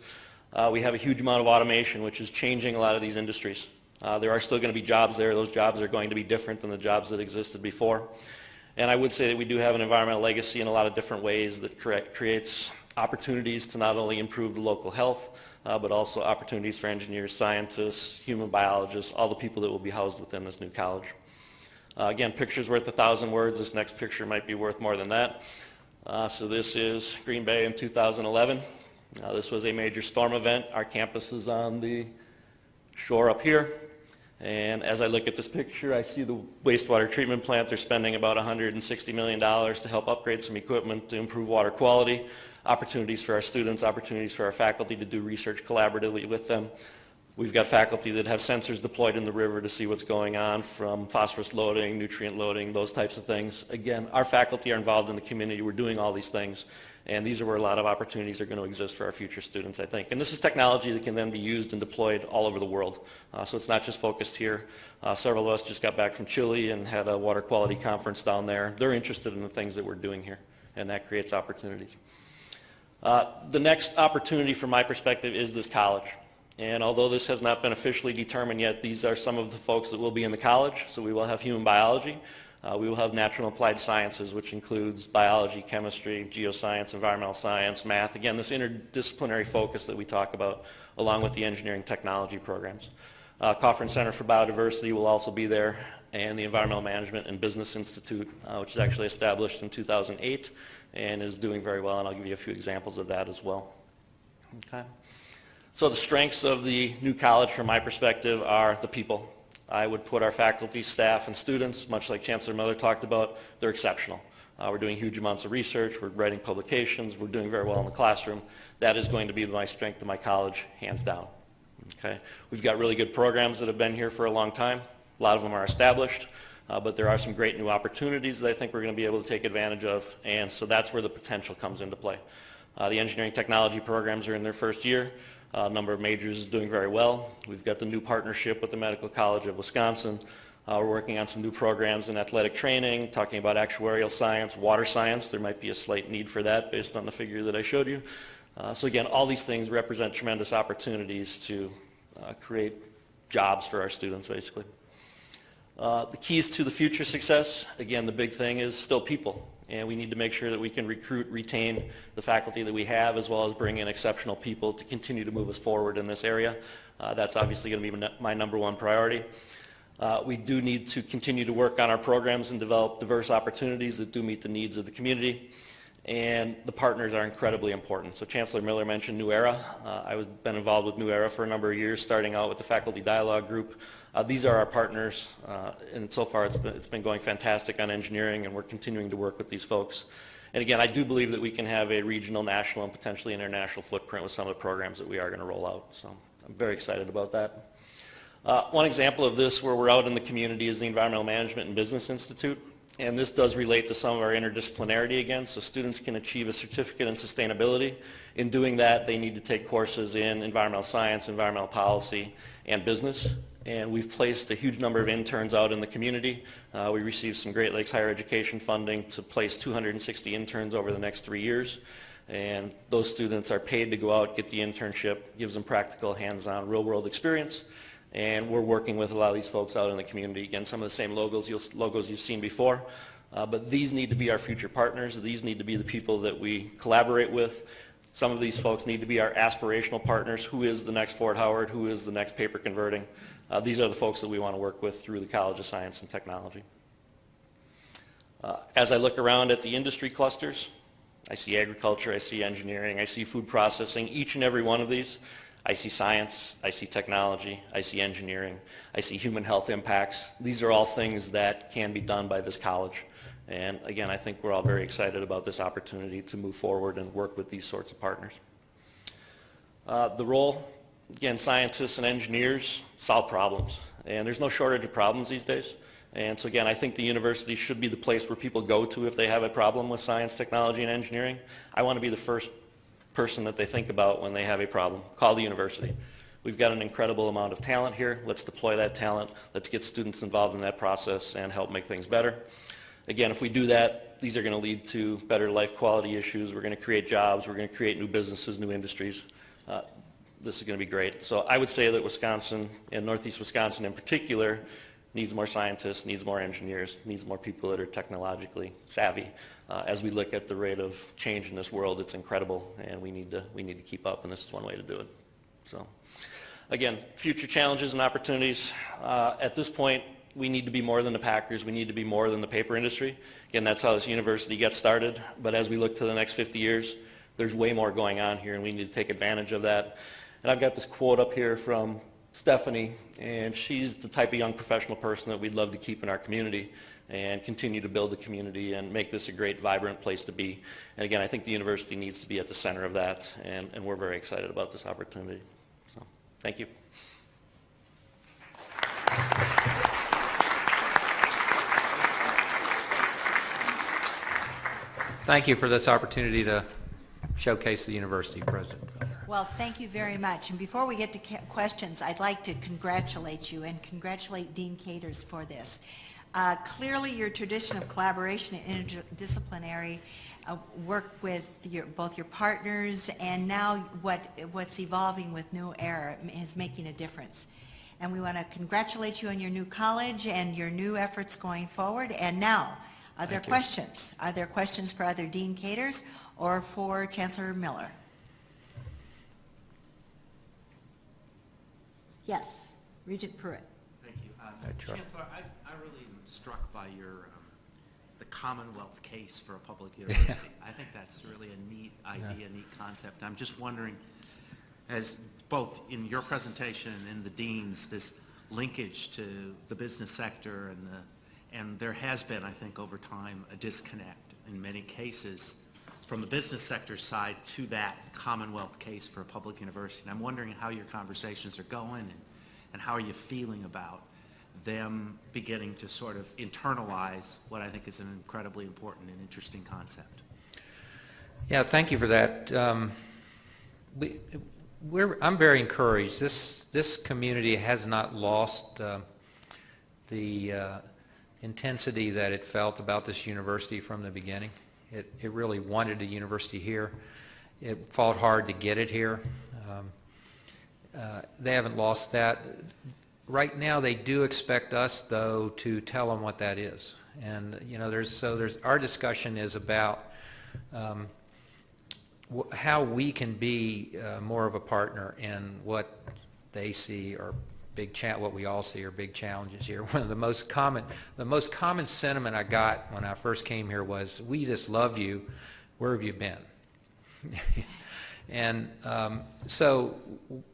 We have a huge amount of automation, which is changing a lot of these industries. There are still going to be jobs there. Those jobs are going to be different than the jobs that existed before. And I would say that we do have an environmental legacy in a lot of different ways that creates opportunities to not only improve the local health, but also opportunities for engineers, scientists, human biologists, all the people that will be housed within this new college. Again, picture's worth 1,000 words. This next picture might be worth more than that. So this is Green Bay in 2011. This was a major storm event. Our campus is on the shore up here. And as I look at this picture, I see the wastewater treatment plant. They're spending about $160 million to help upgrade some equipment to improve water quality, opportunities for our students, opportunities for our faculty to do research collaboratively with them. We've got faculty that have sensors deployed in the river to see what's going on, from phosphorus loading, nutrient loading, those types of things. Again, our faculty are involved in the community. We're doing all these things, and these are where a lot of opportunities are going to exist for our future students, I think. And this is technology that can then be used and deployed all over the world. So it's not just focused here. Several of us just got back from Chile and had a water quality conference down there. They're interested in the things that we're doing here, and that creates opportunities. The next opportunity from my perspective is this college. And although this has not been officially determined yet, these are some of the folks that will be in the college. So we will have human biology. We will have natural and applied sciences, which includes biology, chemistry, geoscience, environmental science, math. Again, this interdisciplinary focus that we talk about, along with the engineering technology programs. Coffin Center for Biodiversity will also be there, and the Environmental Management and Business Institute, which is actually established in 2008 and is doing very well, and I'll give you a few examples of that as well. Okay. So the strengths of the new college, from my perspective, are the people. I would put our faculty, staff, and students, much like Chancellor Miller talked about, they're exceptional. We're doing huge amounts of research, we're writing publications, we're doing very well in the classroom. That is going to be my strength of my college, hands down. Okay. We've got really good programs that have been here for a long time. A lot of them are established, but there are some great new opportunities that I think we're going to be able to take advantage of, and so that's where the potential comes into play. The engineering technology programs are in their first year. A number of majors is doing very well. We've got the new partnership with the Medical College of Wisconsin. We're working on some new programs in athletic training, talking about actuarial science, water science. There might be a slight need for that based on the figure that I showed you. So again, all these things represent tremendous opportunities to create jobs for our students, basically. The keys to the future success, again, the big thing is still people. And we need to make sure that we can recruit, retain the faculty that we have, as well as bring in exceptional people to continue to move us forward in this area. That's obviously going to be my number one priority. We do need to continue to work on our programs and develop diverse opportunities that do meet the needs of the community. And the partners are incredibly important. So Chancellor Miller mentioned New Era. I've been involved with New Era for a number of years, starting out with the Faculty Dialogue Group. These are our partners, and so far it's been going fantastic on engineering, and we're continuing to work with these folks. And again, I do believe that we can have a regional, national, and potentially international footprint with some of the programs that we are going to roll out. So I'm very excited about that. One example of this where we're out in the community is the Environmental Management and Business Institute. And this does relate to some of our interdisciplinarity again, so students can achieve a certificate in sustainability. In doing that, they need to take courses in environmental science, environmental policy, and business. And we've placed a huge number of interns out in the community. We received some Great Lakes Higher Education funding to place 260 interns over the next 3 years. And those students are paid to go out, get the internship, gives them practical, hands-on, real-world experience. And we're working with a lot of these folks out in the community. Again, some of the same logos you've seen before. But these need to be our future partners. These need to be the people that we collaborate with. Some of these folks need to be our aspirational partners. Who is the next Fort Howard? Who is the next paper converting? These are the folks that we want to work with through the College of Science and Technology. As I look around at the industry clusters, I see agriculture, I see engineering, I see food processing. Each and every one of these, I see science, I see technology, I see engineering, I see human health impacts. These are all things that can be done by this college. And again, I think we're all very excited about this opportunity to move forward and work with these sorts of partners. The role, again, scientists and engineers solve problems. And there's no shortage of problems these days. And so again, I think the university should be the place where people go to if they have a problem with science, technology, and engineering. I want to be the first person that they think about when they have a problem. Call the university. We've got an incredible amount of talent here. Let's deploy that talent. Let's get students involved in that process and help make things better. Again, if we do that, these are going to lead to better life quality issues. We're going to create jobs. We're going to create new businesses, new industries. This is going to be great. So I would say that Wisconsin, and Northeast Wisconsin in particular, needs more scientists, needs more engineers, needs more people that are technologically savvy. As we look at the rate of change in this world, it's incredible, and we need to keep up, and this is one way to do it. So, again, future challenges and opportunities. At this point, we need to be more than the packers. We need to be more than the paper industry. Again, that's how this university gets started. But as we look to the next 50 years, there's way more going on here, and we need to take advantage of that. And I've got this quote up here from Stephanie, and she's the type of young professional person that we'd love to keep in our community and continue to build the community and make this a great, vibrant place to be. And again, I think the university needs to be at the center of that, and we're very excited about this opportunity. So, thank you. Thank you for this opportunity to showcase the university, President. Well, thank you very much. And before we get to questions, I'd like to congratulate you and congratulate Dean Caters for this. Clearly, your tradition of collaboration and interdisciplinary work with both your partners and now what's evolving with New Era is making a difference. And we want to congratulate you on your new college and your new efforts going forward. And now, are there questions? Are there questions for either Dean Caters or for Chancellor Miller? Yes, Regent Pruitt. Thank you. Chancellor, I really am struck by your the Commonwealth case for a public university. I think that's really a neat idea, neat concept. I'm just wondering, as both in your presentation and in the deans, this linkage to the business sector and there has been, I think, over time, a disconnect in many cases from the business sector side to that Commonwealth case for a public university. And I'm wondering how your conversations are going and how are you feeling about them beginning to sort of internalize what I think is an incredibly important and interesting concept. Yeah, thank you for that. I'm very encouraged. This community has not lost the intensity that it felt about this university from the beginning. It really wanted a university here. It fought hard to get it here. They haven't lost that. Right now, they do expect us, though, to tell them what that is. And you know, there's our discussion is about how we can be more of a partner in what they see are what we all see are big challenges here. One of the most common sentiment I got when I first came here was, "We just love you. Where have you been?" And so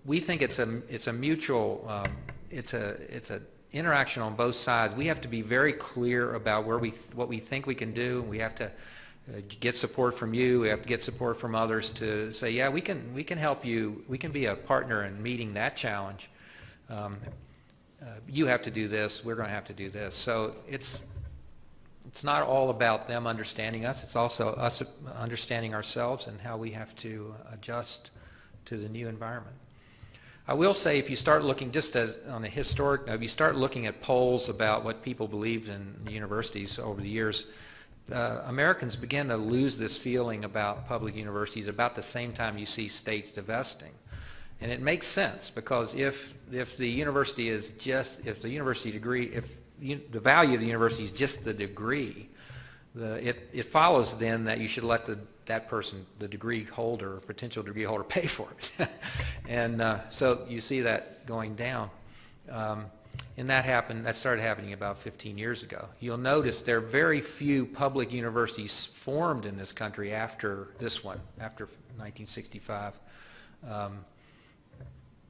we think it's a mutual, it's a interaction on both sides. We have to be very clear about what we think we can do. We have to get support from you. We have to get support from others to say, yeah, we can help you. We can be a partner in meeting that challenge. You have to do this. We're going to have to do this. So it's not all about them understanding us. It's also us understanding ourselves and how we have to adjust to the new environment. I will say, if you start looking, just as on a historic note, if you start looking at polls about what people believed in universities over the years, Americans begin to lose this feeling about public universities about the same time you see states divesting. And it makes sense, because if the university is just, if the university degree, the value of the university is just the degree, it follows then that you should let that person, the degree holder, or potential degree holder, pay for it. And so you see that going down. And that started happening about 15 years ago. You'll notice there are very few public universities formed in this country after this one, after 1965.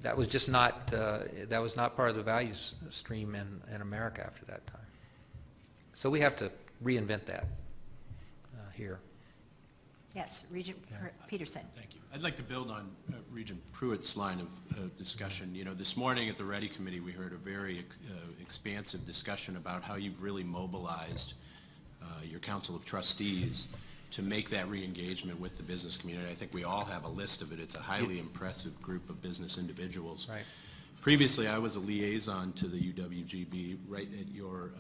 That was just not, that was not part of the value stream in America after that time. So we have to reinvent that here. Yes, Regent Peterson. Thank you. I'd like to build on Regent Pruitt's line of discussion. You know, this morning at the Ready Committee, we heard a very expansive discussion about how you've really mobilized your Council of Trustees to make that re-engagement with the business community. I think we all have a list of it. It's a highly impressive group of business individuals. Right. Previously, I was a liaison to the UWGB right at your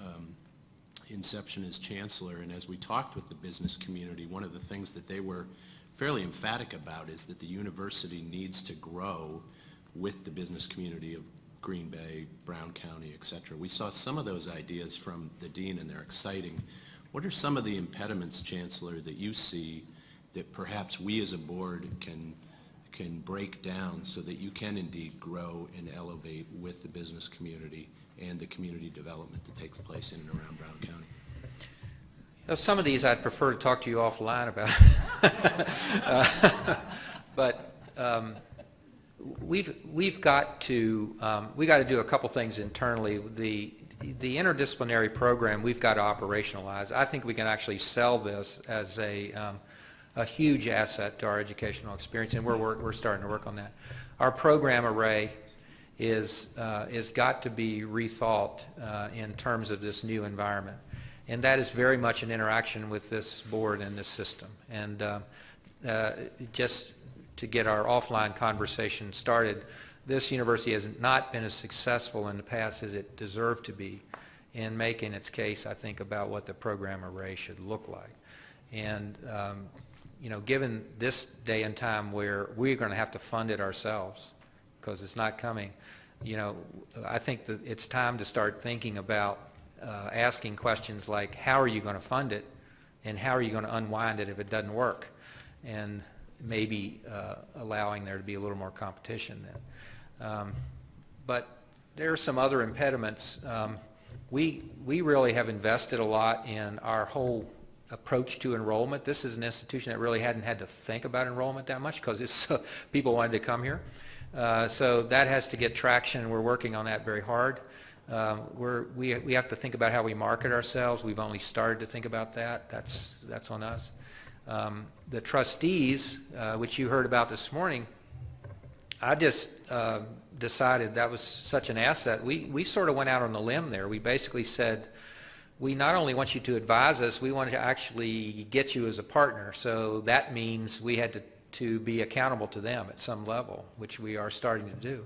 inception as Chancellor, and as we talked with the business community, one of the things that they were fairly emphatic about is that the university needs to grow with the business community of Green Bay, Brown County, et cetera. We saw some of those ideas from the Dean, and they're exciting. What are some of the impediments, Chancellor, that you see that perhaps we as a board can break down so that you can indeed grow and elevate with the business community and the community development that takes place in and around Brown County? Some of these I'd prefer to talk to you offline about. But we've got to do a couple things internally. The interdisciplinary program we've got to operationalize. I think we can actually sell this as a huge asset to our educational experience, and we're starting to work on that. Our program array is got to be rethought in terms of this new environment, and that is very much an interaction with this board and this system. And just to get our offline conversation started, this university has not been as successful in the past as it deserved to be in making its case, I think, about what the program array should look like. And you know, given this day and time where we're going to have to fund it ourselves because it's not coming, you know, I think that it's time to start thinking about asking questions like, how are you going to fund it, and how are you going to unwind it if it doesn't work, and maybe allowing there to be a little more competition then. But there are some other impediments. We really have invested a lot in our whole approach to enrollment. This is an institution that really hadn't had to think about enrollment that much because it's people wanted to come here. So that has to get traction, and we're working on that very hard. We have to think about how we market ourselves. We've only started to think about that. That's on us. The trustees, which you heard about this morning, I just decided that was such an asset. We sort of went out on a limb there. We basically said, we not only want you to advise us, we want to actually get you as a partner. So that means we had to be accountable to them at some level, which we are starting to do.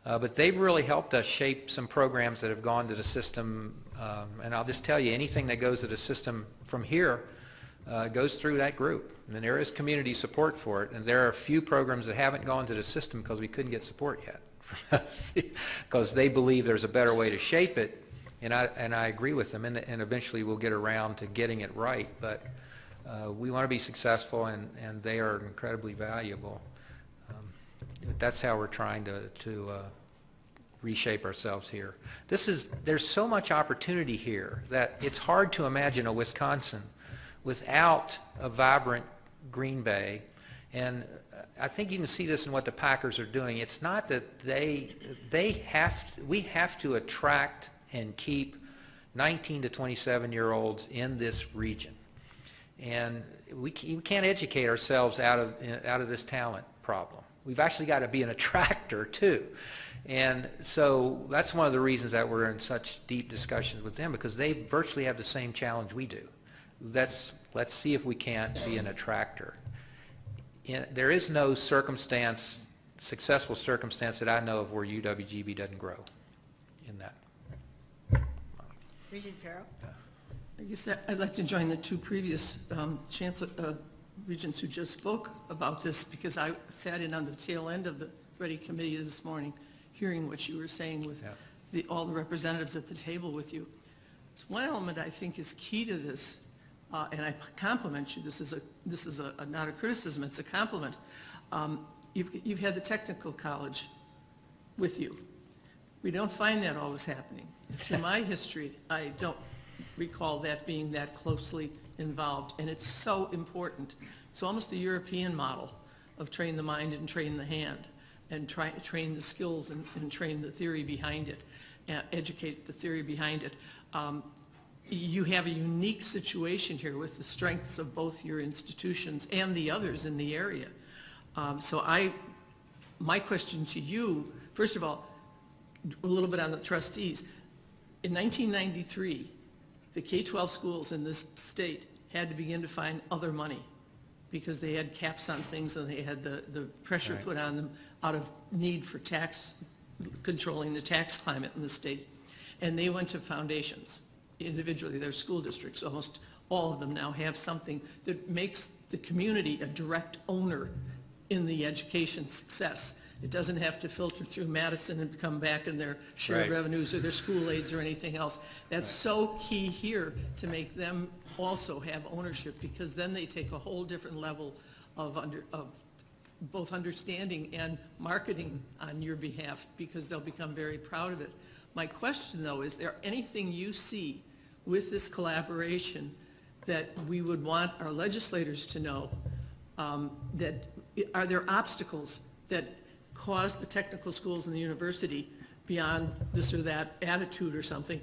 But they've really helped us shape some programs that have gone to the system. And I'll just tell you, anything that goes to the system from here goes through that group. And there is community support for it. And there are a few programs that haven't gone to the system because we couldn't get support yet. Because they believe there's a better way to shape it. And I agree with them, and eventually we'll get around to getting it right. But we want to be successful, and they are incredibly valuable. That's how we're trying to reshape ourselves here. There's so much opportunity here that it's hard to imagine a Wisconsin without a vibrant Green Bay. And I think you can see this in what the Packers are doing. It's not that we have to attract and keep 19 to 27-year-olds in this region. And we can't educate ourselves out of this talent problem. We've actually got to be an attractor too. And so that's one of the reasons that we're in such deep discussions with them, because they virtually have the same challenge we do. Let's see if we can't be an attractor. There is no successful circumstance that I know of where UWGB doesn't grow in that. Regent Farrow? I guess I'd like to join the two previous regents who just spoke about this, because I sat in on the tail end of the Ready Committee this morning, hearing what you were saying with all the representatives at the table with you. So one element I think is key to this, and I compliment you. This is not a criticism; it's a compliment. You've had the technical college with you. We don't find that always happening. Through my history, I don't recall that being that closely involved, and it's so important. It's almost a European model of train the mind and train the hand, and train the skills and train the theory behind it, educate the theory behind it. You have a unique situation here with the strengths of both your institutions and the others in the area. My question to you, first of all, a little bit on the trustees. In 1993, the K-12 schools in this state had to begin to find other money because they had caps on things and they had the pressure put on them out of need for controlling the tax climate in the state. And they went to foundations individually. Their school districts, almost all of them now have something that makes the community a direct owner in the education success. It doesn't have to filter through Madison and come back in their shared revenues or their school aids or anything else. That's so key here to make them also have ownership, because then they take a whole different level of both understanding and marketing on your behalf, because they'll become very proud of it. My question, though, is there anything you see with this collaboration that we would want our legislators to know? That are there obstacles that cause the technical schools and the university, beyond this or that attitude or something,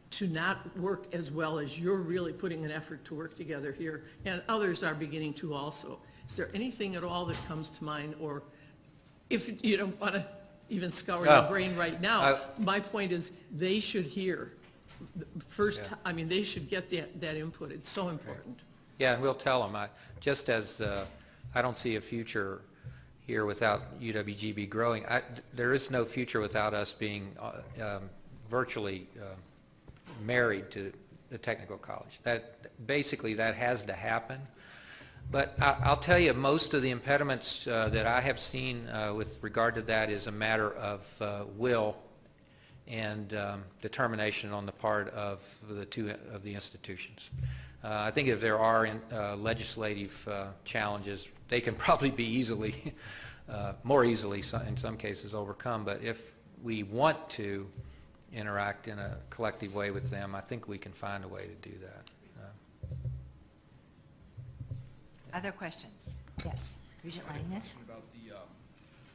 to not work as well as you're really putting an effort to work together here, and others are beginning to also? Is there anything at all that comes to mind, or if you don't want to even scour your brain right now, my point is they should hear first. I mean, they should get that input. It's so important. Yeah, and we'll tell them. Just as I don't see a future here without UWGB growing, there is no future without us being virtually married to the technical college. Basically that has to happen. But I'll tell you, most of the impediments that I have seen with regard to that is a matter of will and determination on the part of the two of the institutions. I think if there are legislative challenges, they can probably be easily, more easily in some cases, overcome. But if we want to interact in a collective way with them, I think we can find a way to do that. Other questions? Yes. Regent Langness? About the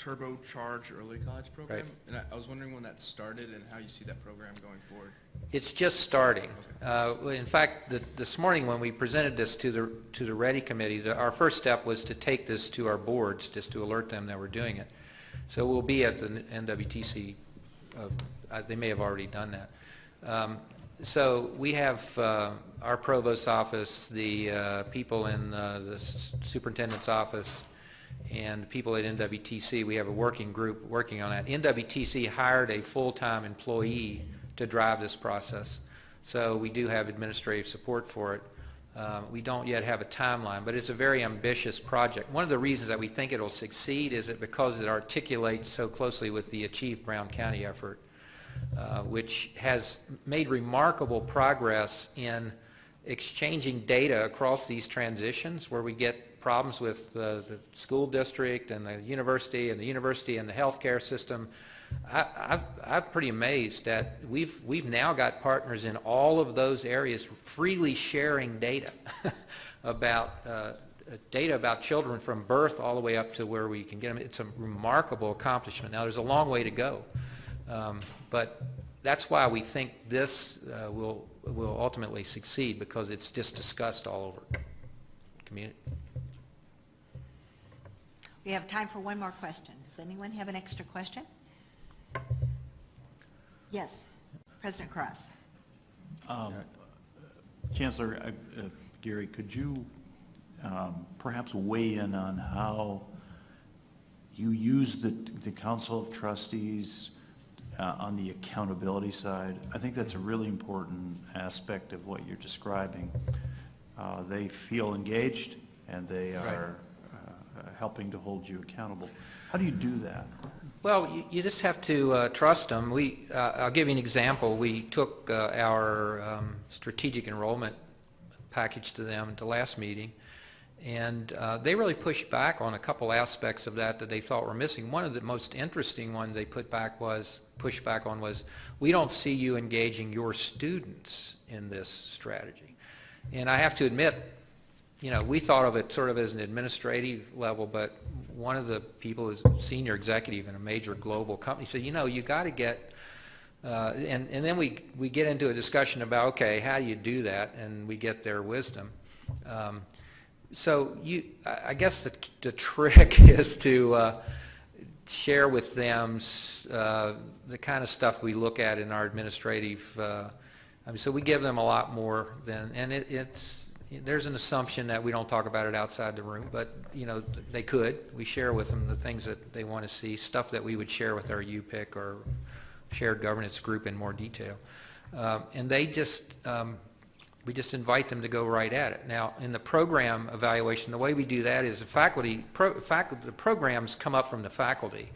turbocharge early college program, Right. and I was wondering when that started and how you see that program going forward. It's just starting. In fact, this morning when we presented this to the Ready Committee, our first step was to take this to our boards, just to alert them that we're doing it. So we'll be at the NWTC. They may have already done that. So we have our provost's office, the people in the superintendent's office, and people at NWTC. We have a working group working on that. NWTC hired a full-time employee to drive this process. So we do have administrative support for it. We don't yet have a timeline, but it's a very ambitious project. One of the reasons that we think it will succeed is that because it articulates so closely with the Achieve Brown County effort, which has made remarkable progress in exchanging data across these transitions where we get problems with the school district and the university and the healthcare system. I'm pretty amazed that we've now got partners in all of those areas freely sharing data about children from birth all the way up to where we can get them. It's a remarkable accomplishment. Now there's a long way to go, but that's why we think this will ultimately succeed, because it's just discussed all over the community. We have time for one more question. Does anyone have an extra question? Yes, President Cross. Chancellor Gary, could you perhaps weigh in on how you use the Council of Trustees on the accountability side? I think that's a really important aspect of what you're describing. They feel engaged and they are helping to hold you accountable. How do you do that? Well, you just have to trust them. I'll give you an example. We took our strategic enrollment package to them at the last meeting, and they really pushed back on a couple aspects of that they thought were missing. One of the most interesting ones they pushed back on was, we don't see you engaging your students in this strategy. And I have to admit, we thought of it sort of as an administrative level, but one of the people is a senior executive in a major global company said, you got to get, and then we get into a discussion about, okay, how do you do that? And we get their wisdom. So I guess the trick is to share with them the kind of stuff we look at in our administrative, so we give them a lot more than, and there's an assumption that we don't talk about it outside the room, but they could. We share with them the things that they want to see, stuff that we would share with our UPIC or shared governance group in more detail. And we just invite them to go right at it. Now, in the program evaluation, the way we do that is the programs come up from the faculty.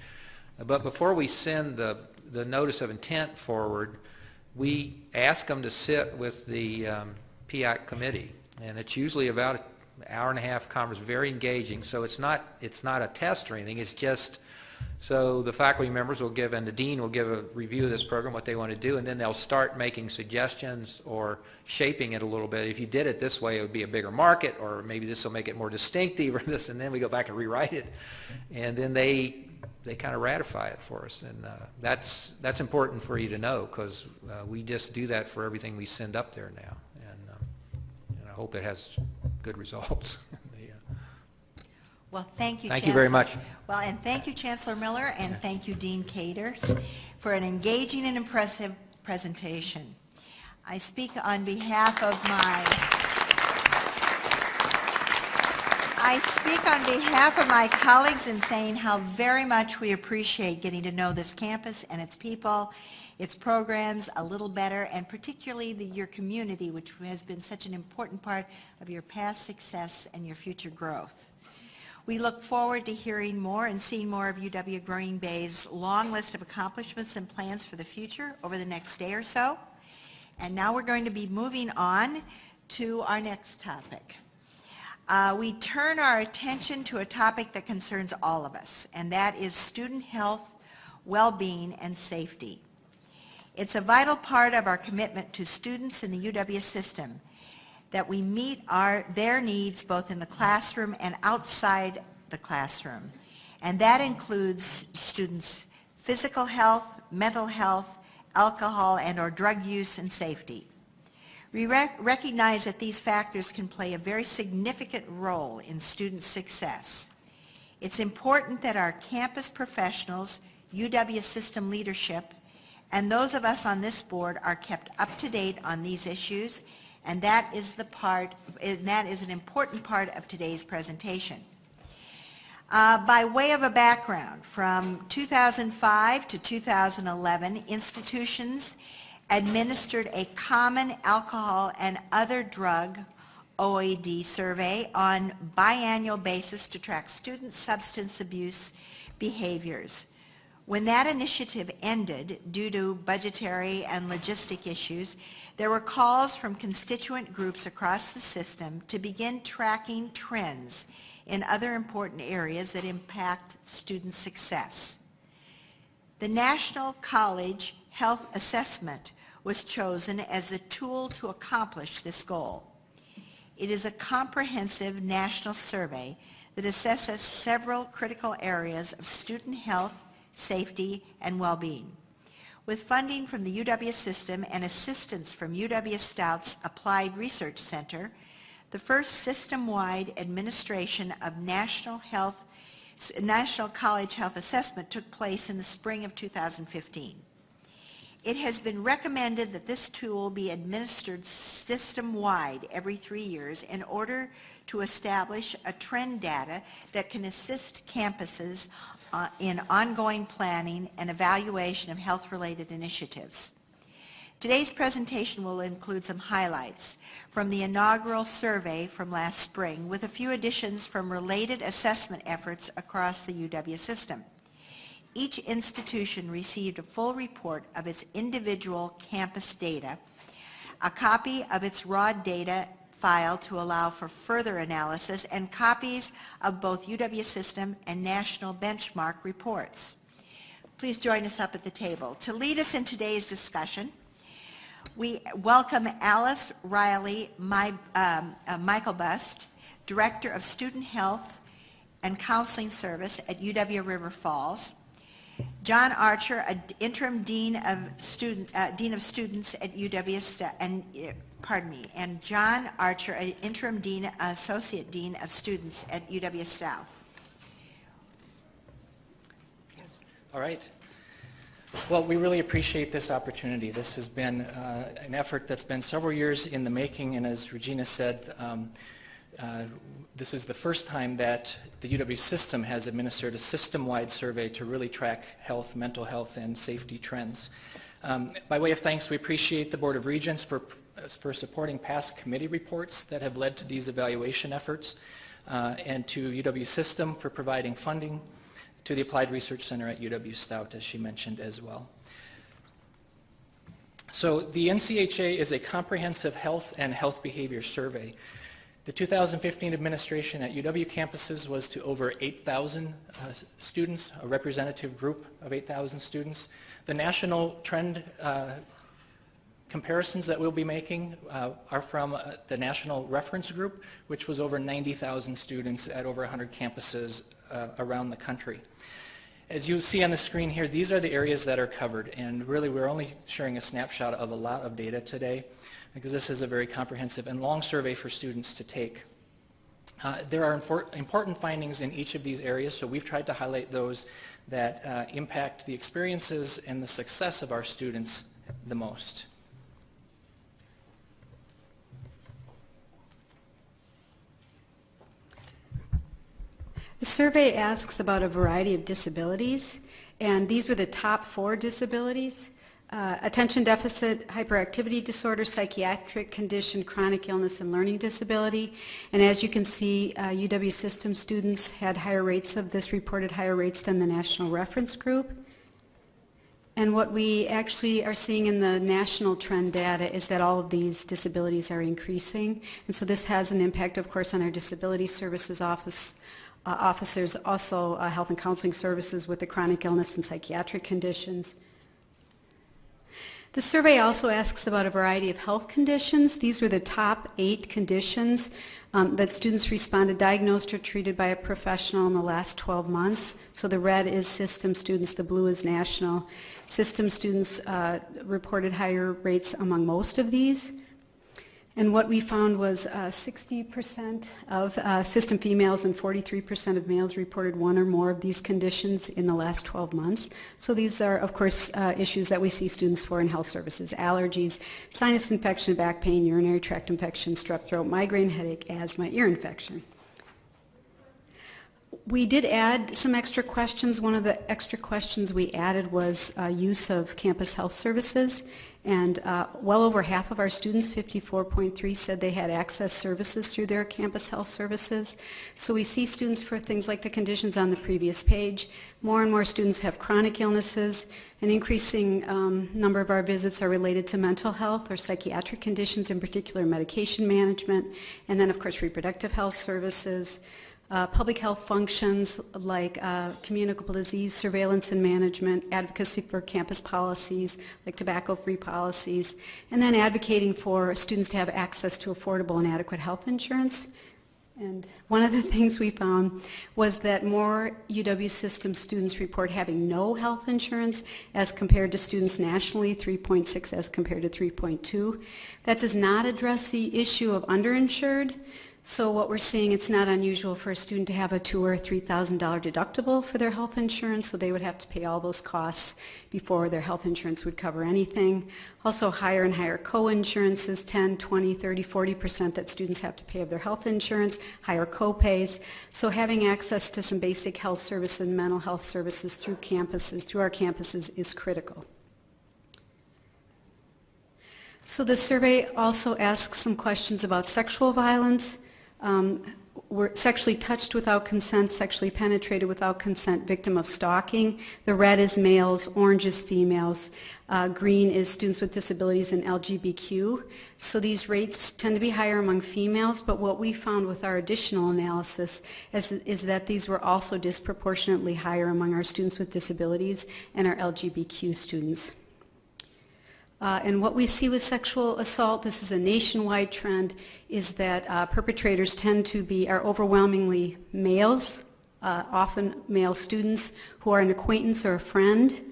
But before we send the notice of intent forward, we ask them to sit with the PIAC committee. And it's usually about an hour and a half conversation, very engaging. So it's not a test or anything. It's just so the faculty members will give, and the dean will give a review of this program, what they want to do, and then they'll start making suggestions or shaping it a little bit. If you did it this way, it would be a bigger market, or maybe this will make it more distinctive, or this, and then we go back and rewrite it, and then they kind of ratify it for us. And that's important for you to know, because we just do that for everything we send up there now. I hope it has good results. Well, thank you, Thank Chancellor. you very much. Well, and thank you, Chancellor Miller, and thank you, Dean Caters, for an engaging and impressive presentation. I speak on behalf of my colleagues in saying how very much we appreciate getting to know this campus and its people. its programs a little better, and particularly your community, which has been such an important part of your past success and your future growth. We look forward to hearing more and seeing more of UW Green Bay's long list of accomplishments and plans for the future over the next day or so. And now we're going to be moving on to our next topic. We turn our attention to a topic that concerns all of us, and that is student health, well-being, and safety. It's a vital part of our commitment to students in the UW system that we meet their needs both in the classroom and outside the classroom. And that includes students' physical health, mental health, alcohol and/or drug use, and safety. We recognize that these factors can play a very significant role in student success. It's important that our campus professionals, UW system leadership, and those of us on this board are kept up to date on these issues, and that is an important part of today's presentation. By way of a background, from 2005 to 2011, institutions administered a common alcohol and other drug OED survey on biannual basis to track student substance abuse behaviors. When that initiative ended due to budgetary and logistic issues, there were calls from constituent groups across the system to begin tracking trends in other important areas that impact student success. The National College Health Assessment was chosen as the tool to accomplish this goal. It is a comprehensive national survey that assesses several critical areas of student health, safety, and well-being. With funding from the UW system and assistance from UW Stout's Applied Research Center, the first system-wide administration of National College Health Assessment took place in the spring of 2015. It has been recommended that this tool be administered system-wide every 3 years in order to establish a trend data that can assist campuses in ongoing planning and evaluation of health-related initiatives. Today's presentation will include some highlights from the inaugural survey from last spring, with a few additions from related assessment efforts across the UW system. Each institution received a full report of its individual campus data, a copy of its raw data file to allow for further analysis, and copies of both UW system and national benchmark reports. Please join us up at the table. To lead us in today's discussion, we welcome Alice Riley Michaelbust, Director of Student Health and Counseling Service at UW River Falls, John Archer, Interim Dean of Students at UW, and John Archer, Interim Dean, Associate Dean of Students at UW Stout. Yes. All right. Well, we really appreciate this opportunity. This has been an effort that's been several years in the making, and as Regina said, this is the first time that the UW system has administered a system-wide survey to really track health, mental health, and safety trends. By way of thanks, we appreciate the Board of Regents for supporting past committee reports that have led to these evaluation efforts, and to UW system for providing funding to the Applied Research Center at UW Stout, as she mentioned as well. So the NCHA is a comprehensive health and health behavior survey. The 2015 administration at UW campuses was to over 8,000 students, a representative group of 8,000 students. The national trend comparisons that we'll be making are from the National Reference Group, which was over 90,000 students at over 100 campuses around the country. As you see on the screen here, these are the areas that are covered, and really we're only sharing a snapshot of a lot of data today, because this is a very comprehensive and long survey for students to take. There are important findings in each of these areas, so we've tried to highlight those that impact the experiences and the success of our students the most. The survey asks about a variety of disabilities, and these were the top 4 disabilities. attention deficit hyperactivity disorder, psychiatric condition, chronic illness, and learning disability. And as you can see, UW system students had higher rates of this, reported higher rates than the national reference group. And what we actually are seeing in the national trend data is that all of these disabilities are increasing. And so this has an impact, of course, on our disability services officers, also health and counseling services with the chronic illness and psychiatric conditions. The survey also asks about a variety of health conditions. These were the top 8 conditions that students responded diagnosed or treated by a professional in the last 12 months. So the red is system students, the blue is national. System students reported higher rates among most of these. And what we found was 60% of system females and 43% of males reported one or more of these conditions in the last 12 months. So these are, of course, issues that we see students for in health services: allergies, sinus infection, back pain, urinary tract infection, strep throat, migraine, headache, asthma, ear infection. We did add some extra questions. One of the extra questions we added was use of campus health services. And well over half of our students, 54.3, said they had access services through their campus health services. So we see students for things like the conditions on the previous page. More and more students have chronic illnesses. An increasing number of our visits are related to mental health or psychiatric conditions, in particular medication management, and then of course reproductive health services. Public health functions like communicable disease surveillance and management, advocacy for campus policies like tobacco-free policies, and then advocating for students to have access to affordable and adequate health insurance. And one of the things we found was that more UW system students report having no health insurance as compared to students nationally, 3.6 as compared to 3.2. That does not address the issue of underinsured. So what we're seeing, it's not unusual for a student to have a $2,000 or $3,000 deductible for their health insurance, so they would have to pay all those costs before their health insurance would cover anything. Also higher and higher co-insurances, 10, 20, 30, 40% that students have to pay of their health insurance, higher co-pays. So having access to some basic health services and mental health services through our campuses is critical. So the survey also asks some questions about sexual violence. Were sexually touched without consent, sexually penetrated without consent, victim of stalking. The red is males, orange is females, green is students with disabilities and LGBTQ. So these rates tend to be higher among females, but what we found with our additional analysis is that these were also disproportionately higher among our students with disabilities and our LGBTQ students. And what we see with sexual assault, this is a nationwide trend, is that perpetrators are overwhelmingly males, often male students who are an acquaintance or a friend.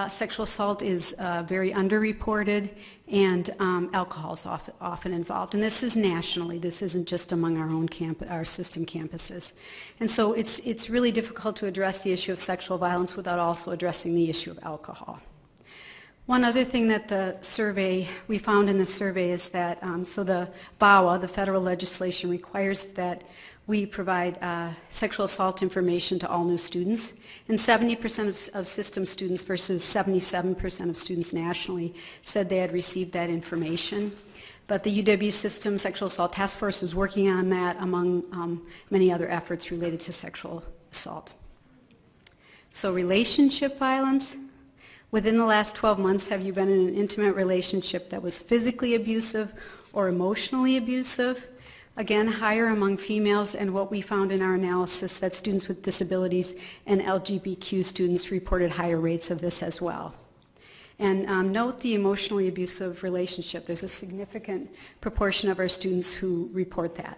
Sexual assault is very underreported, and alcohol is often involved. And this is nationally. This isn't just among our system campuses. And so it's really difficult to address the issue of sexual violence without also addressing the issue of alcohol. One other thing that we found in the survey is that, so the VAWA, the federal legislation, requires that we provide sexual assault information to all new students, and 70% of system students versus 77% of students nationally said they had received that information. But the UW System Sexual Assault Task Force is working on that among many other efforts related to sexual assault. So relationship violence. Within the last 12 months, have you been in an intimate relationship that was physically abusive or emotionally abusive? Again, higher among females, and what we found in our analysis that students with disabilities and LGBTQ students reported higher rates of this as well. And note the emotionally abusive relationship. There's a significant proportion of our students who report that.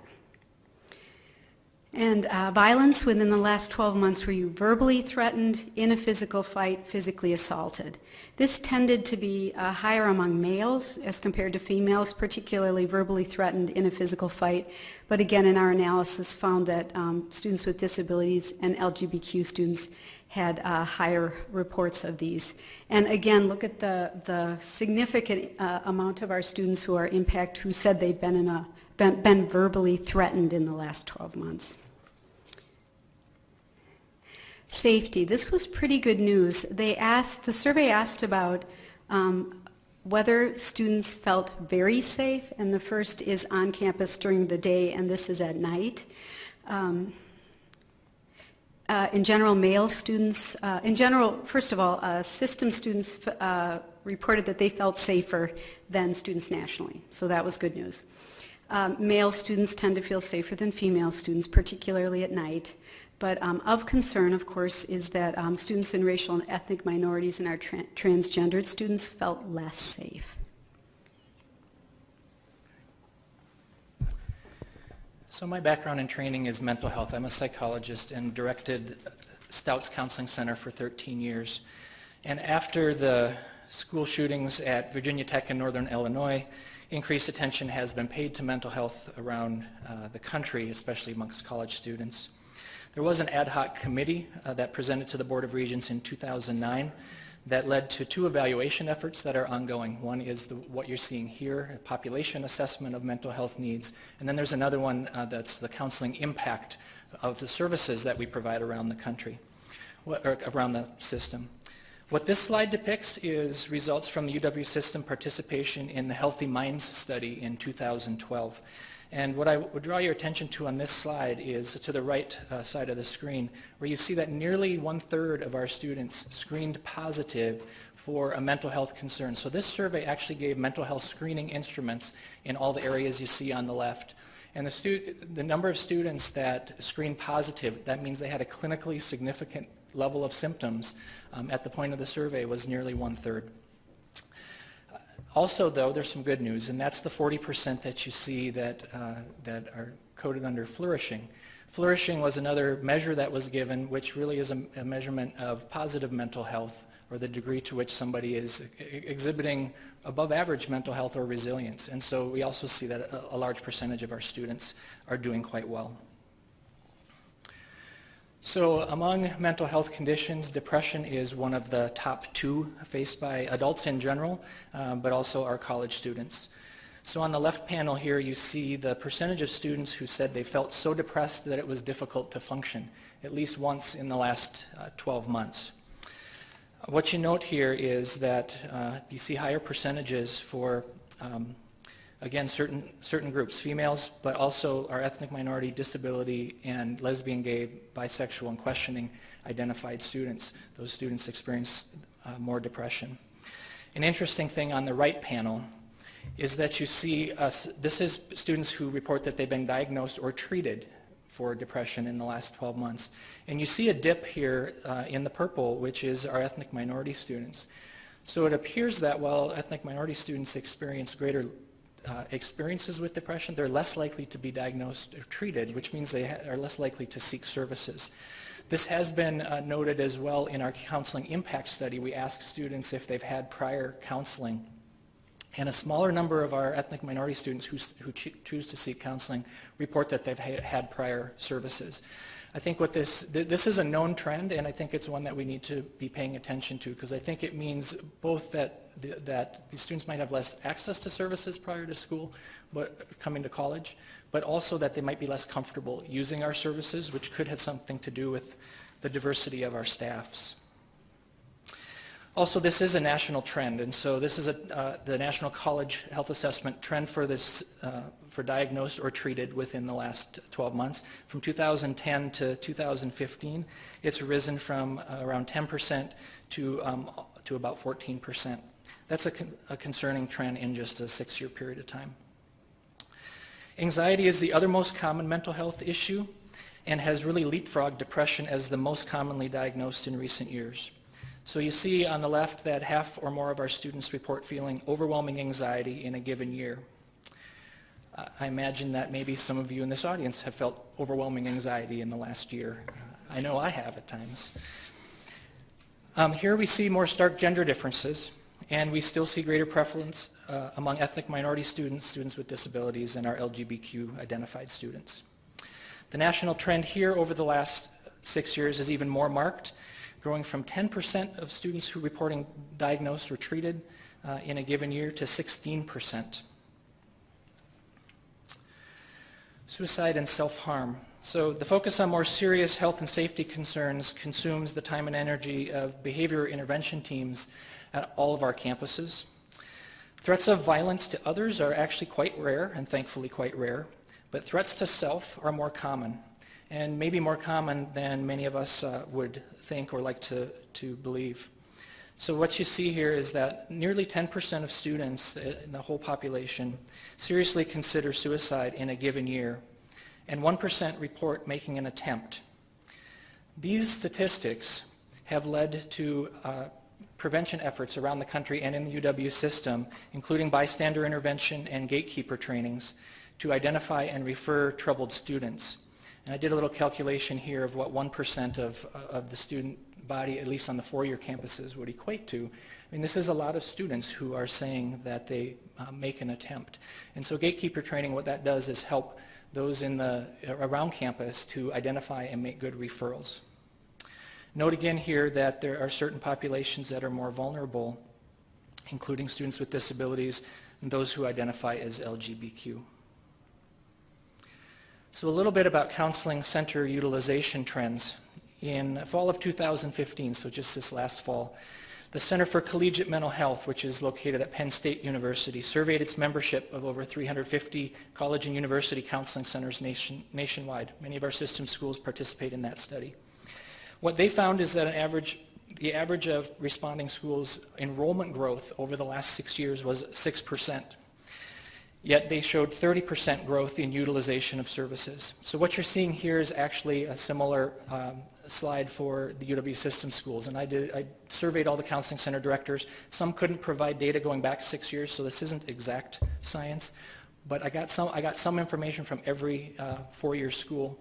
And violence within the last 12 months, were you verbally threatened, in a physical fight, physically assaulted? This tended to be higher among males as compared to females, particularly verbally threatened in a physical fight. But again, in our analysis found that students with disabilities and LGBTQ students had higher reports of these. And again, look at the significant amount of our students who are who said they've been verbally threatened in the last 12 months. Safety. This was pretty good news. The survey asked about Whether students felt very safe, and the first is on campus during the day, and this is at night. In general, male students, first of all, system students reported that they felt safer than students nationally, so that was good news. Male students tend to feel safer than female students, particularly at night. But of concern, of course, is that students in racial and ethnic minorities and our transgendered students felt less safe. So my background and training is mental health. I'm a psychologist and directed Stouts Counseling Center for 13 years. And after the school shootings at Virginia Tech in Northern Illinois, increased attention has been paid to mental health around the country, especially amongst college students. There was an ad hoc committee that presented to the Board of Regents in 2009 that led to 2 evaluation efforts that are ongoing. One is what you're seeing here, a population assessment of mental health needs, and then there's another one that's the counseling impact of the services that we provide around the country, or around the system. What this slide depicts is results from the UW system participation in the Healthy Minds study in 2012. And what I would draw your attention to on this slide is to the right side of the screen, where you see that nearly 1/3 of our students screened positive for a mental health concern. So this survey actually gave mental health screening instruments in all the areas you see on the left. And the number of students that screened positive, that means they had a clinically significant level of symptoms at the point of the survey, was nearly 1/3. Also, though, there's some good news, and that's the 40% that you see that are coded under flourishing. Flourishing was another measure that was given, which really is a measurement of positive mental health, or the degree to which somebody is exhibiting above average mental health or resilience. And so we also see that a large percentage of our students are doing quite well. So among mental health conditions, depression is one of the top 2 faced by adults in general, but also our college students. So on the left panel here, you see the percentage of students who said they felt so depressed that it was difficult to function, at least once in the last 12 months. What you note here is that you see higher percentages for again, certain groups, females, but also our ethnic minority, disability, and lesbian, gay, bisexual, and questioning identified students. Those students experience more depression. An interesting thing on the right panel is that you see, this is students who report that they've been diagnosed or treated for depression in the last 12 months. And you see a dip here in the purple, which is our ethnic minority students. So it appears that while ethnic minority students experience greater experiences with depression, they're less likely to be diagnosed or treated, which means they are less likely to seek services. This has been noted as well in our counseling impact study. We asked students if they've had prior counseling, and a smaller number of our ethnic minority students who choose to seek counseling report that they've had prior services. I think what this is a known trend, and I think it's one that we need to be paying attention to, because I think it means both that these students might have less access to services prior to school, but coming to college, but also that they might be less comfortable using our services, which could have something to do with the diversity of our staffs. Also, this is a national trend, and so this is the National College Health Assessment trend for this, for diagnosed or treated within the last 12 months. From 2010 to 2015, it's risen from around 10% to about 14%. That's a concerning trend in just a 6-year period of time. Anxiety is the other most common mental health issue and has really leapfrogged depression as the most commonly diagnosed in recent years. So you see on the left that half or more of our students report feeling overwhelming anxiety in a given year. I imagine that maybe some of you in this audience have felt overwhelming anxiety in the last year. I know I have at times. Here we see more stark gender differences, and we still see greater prevalence among ethnic minority students, students with disabilities, and our LGBTQ identified students. The national trend here over the last 6 years is even more marked, growing from 10% of students who reporting diagnosed or treated in a given year to 16%. Suicide and self-harm. So the focus on more serious health and safety concerns consumes the time and energy of behavior intervention teams at all of our campuses. Threats of violence to others are actually quite rare, and thankfully quite rare, but threats to self are more common, and maybe more common than many of us would think or like to believe. So what you see here is that nearly 10% of students in the whole population seriously consider suicide in a given year, and 1% report making an attempt. These statistics have led to prevention efforts around the country and in the UW system, including bystander intervention and gatekeeper trainings, to identify and refer troubled students. And I did a little calculation here of what 1% of the student body, at least on the four-year campuses, would equate to. I mean, this is a lot of students who are saying that they make an attempt. And so gatekeeper training, what that does is help those around campus to identify and make good referrals. Note again here that there are certain populations that are more vulnerable, including students with disabilities and those who identify as LGBTQ. So a little bit about counseling center utilization trends. In fall of 2015, so just this last fall, the Center for Collegiate Mental Health, which is located at Penn State University, surveyed its membership of over 350 college and university counseling centers nationwide. Many of our system schools participate in that study. What they found is that the average of responding schools' enrollment growth over the last 6 years was 6%. Yet they showed 30% growth in utilization of services. So what you're seeing here is actually a similar slide for the UW system schools. And I surveyed all the counseling center directors. Some couldn't provide data going back 6 years, so this isn't exact science. But I got some information from every four-year school.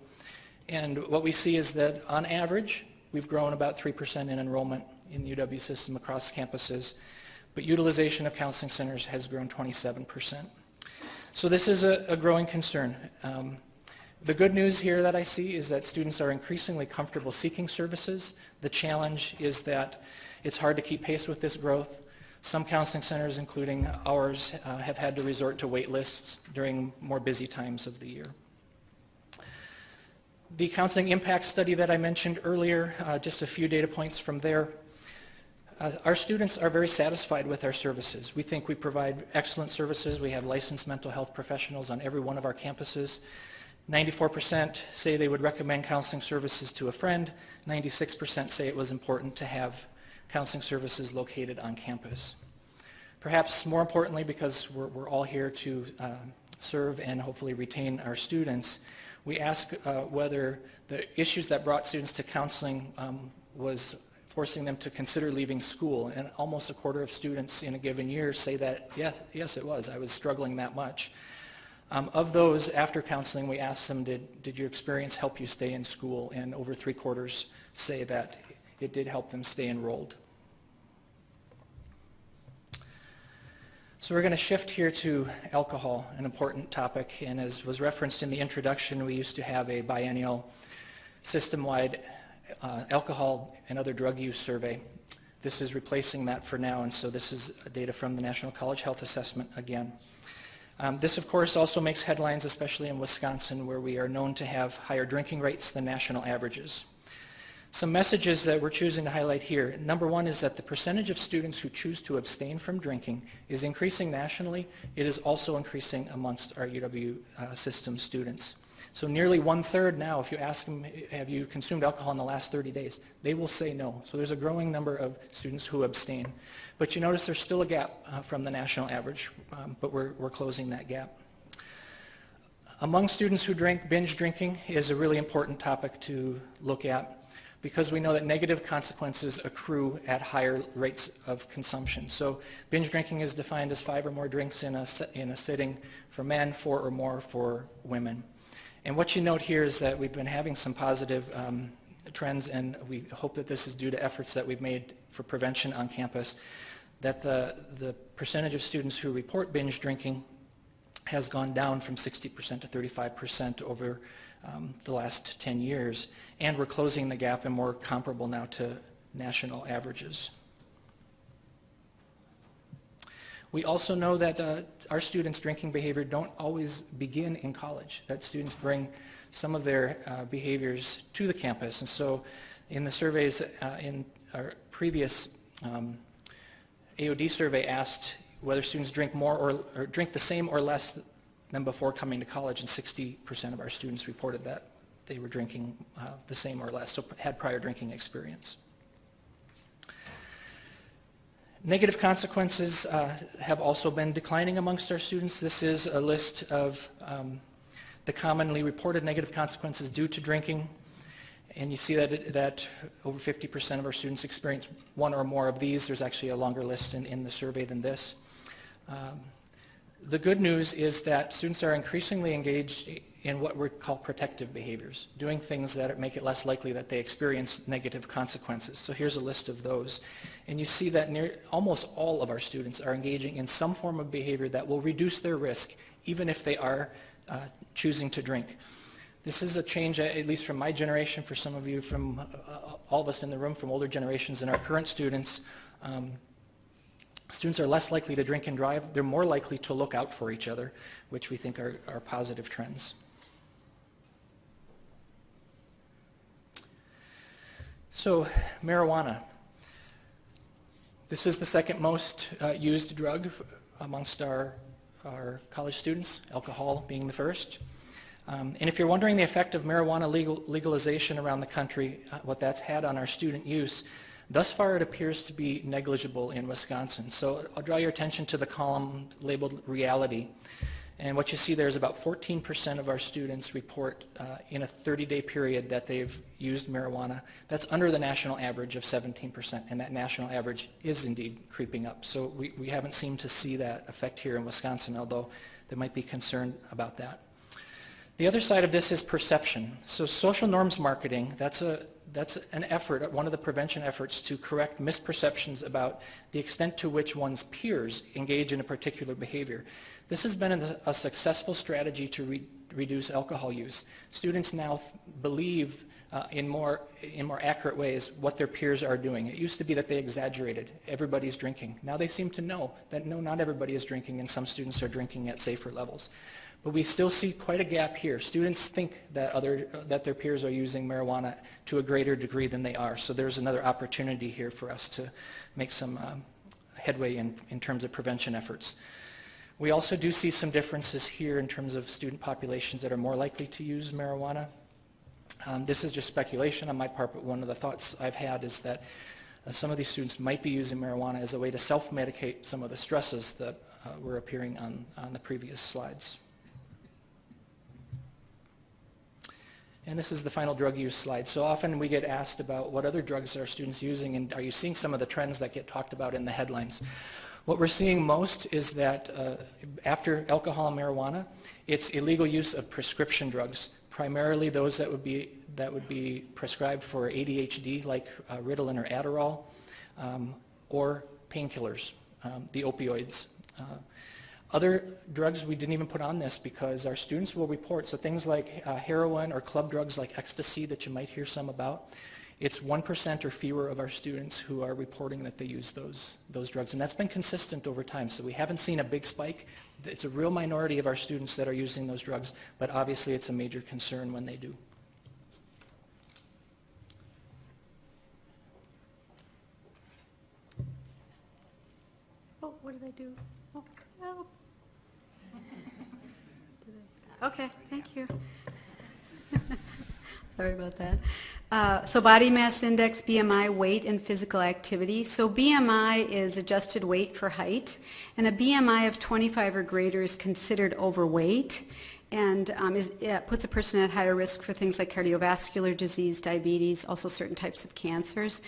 And what we see is that on average, we've grown about 3% in enrollment in the UW system across campuses. But utilization of counseling centers has grown 27%. So this is a growing concern. The good news here that I see is that students are increasingly comfortable seeking services. The challenge is that it's hard to keep pace with this growth. Some counseling centers, including ours, have had to resort to wait lists during more busy times of the year. The counseling impact study that I mentioned earlier, just a few data points from there. Our students are very satisfied with our services. We think we provide excellent services. We have licensed mental health professionals on every one of our campuses. 94% say they would recommend counseling services to a friend. 96% say it was important to have counseling services located on campus. Perhaps more importantly, because we're all here to serve and hopefully retain our students, we ask whether the issues that brought students to counseling was forcing them to consider leaving school, and almost a quarter of students in a given year say that, yes, it was. I was struggling that much. Of those, after counseling, we asked them, did your experience help you stay in school? And over 3/4 say that it did help them stay enrolled. So we're going to shift here to alcohol, an important topic, and as was referenced in the introduction, we used to have a biennial system-wide alcohol and other drug use survey. This is replacing that for now, and so this is data from the National College Health Assessment again. This, of course, also makes headlines, especially in Wisconsin, where we are known to have higher drinking rates than national averages. Some messages that we're choosing to highlight here. Number one is that the percentage of students who choose to abstain from drinking is increasing nationally. It is also increasing amongst our UW system students. So nearly 1/3 now, if you ask them, have you consumed alcohol in the last 30 days, they will say no. So there's a growing number of students who abstain. But you notice there's still a gap from the national average, but we're closing that gap. Among students who drink, binge drinking is a really important topic to look at, because we know that negative consequences accrue at higher rates of consumption. So binge drinking is defined as 5 or more drinks in a sitting for men, 4 or more for women. And what you note here is that we've been having some positive trends, and we hope that this is due to efforts that we've made for prevention on campus, that the percentage of students who report binge drinking has gone down from 60% to 35% over the last 10 years, and we're closing the gap and more comparable now to national averages. We also know that our students' drinking behavior don't always begin in college, that students bring some of their behaviors to the campus. And so in the surveys in our previous AOD survey asked whether students drink more or drink the same or less than before coming to college, and 60% of our students reported that they were drinking the same or less, so had prior drinking experience. Negative consequences have also been declining amongst our students. This is a list of the commonly reported negative consequences due to drinking. And you see that over 50% of our students experience one or more of these. There's actually a longer list in the survey than this. The good news is that students are increasingly engaged in what we call protective behaviors, doing things that make it less likely that they experience negative consequences. So here's a list of those. And you see that almost all of our students are engaging in some form of behavior that will reduce their risk, even if they are choosing to drink. This is a change, at least from my generation, for some of you, from all of us in the room, from older generations and our current students. Students are less likely to drink and drive. They're more likely to look out for each other, which we think are positive trends. So, marijuana. This is the second most used drug amongst our college students, alcohol being the first. And if you're wondering the effect of marijuana legalization around the country, what that's had on our student use, thus far it appears to be negligible in Wisconsin. So I'll draw your attention to the column labeled reality. And what you see there is about 14% of our students report in a 30-day period that they've used marijuana. That's under the national average of 17%, and that national average is indeed creeping up. So we haven't seemed to see that effect here in Wisconsin, although there might be concern about that. The other side of this is perception. So social norms marketing, that's an effort, one of the prevention efforts to correct misperceptions about the extent to which one's peers engage in a particular behavior. This has been a successful strategy to reduce alcohol use. Students now believe in more accurate ways what their peers are doing. It used to be that they exaggerated. Everybody's drinking. Now they seem to know that no, not everybody is drinking, and some students are drinking at safer levels. But we still see quite a gap here. Students think that their peers are using marijuana to a greater degree than they are. So there's another opportunity here for us to make some headway in terms of prevention efforts. We also do see some differences here in terms of student populations that are more likely to use marijuana. This is just speculation on my part, but one of the thoughts I've had is that some of these students might be using marijuana as a way to self-medicate some of the stresses that were appearing on the previous slides. And this is the final drug use slide. So often we get asked about what other drugs are students using, and are you seeing some of the trends that get talked about in the headlines? What we're seeing most is that after alcohol and marijuana, it's illegal use of prescription drugs, primarily those that would be prescribed for ADHD, like Ritalin or Adderall, or painkillers, the opioids. Other drugs we didn't even put on this because our students will report, so things like heroin or club drugs like ecstasy that you might hear some about, it's 1% or fewer of our students who are reporting that they use those drugs, and that's been consistent over time, so we haven't seen a big spike. It's a real minority of our students that are using those drugs, but obviously it's a major concern when they do. Oh, what did I do? Oh, help. Okay, thank you. Sorry about that. So body mass index, BMI, weight, and physical activity. So BMI is adjusted weight for height, and a BMI of 25 or greater is considered overweight, and puts a person at higher risk for things like cardiovascular disease, diabetes, also certain types of cancers.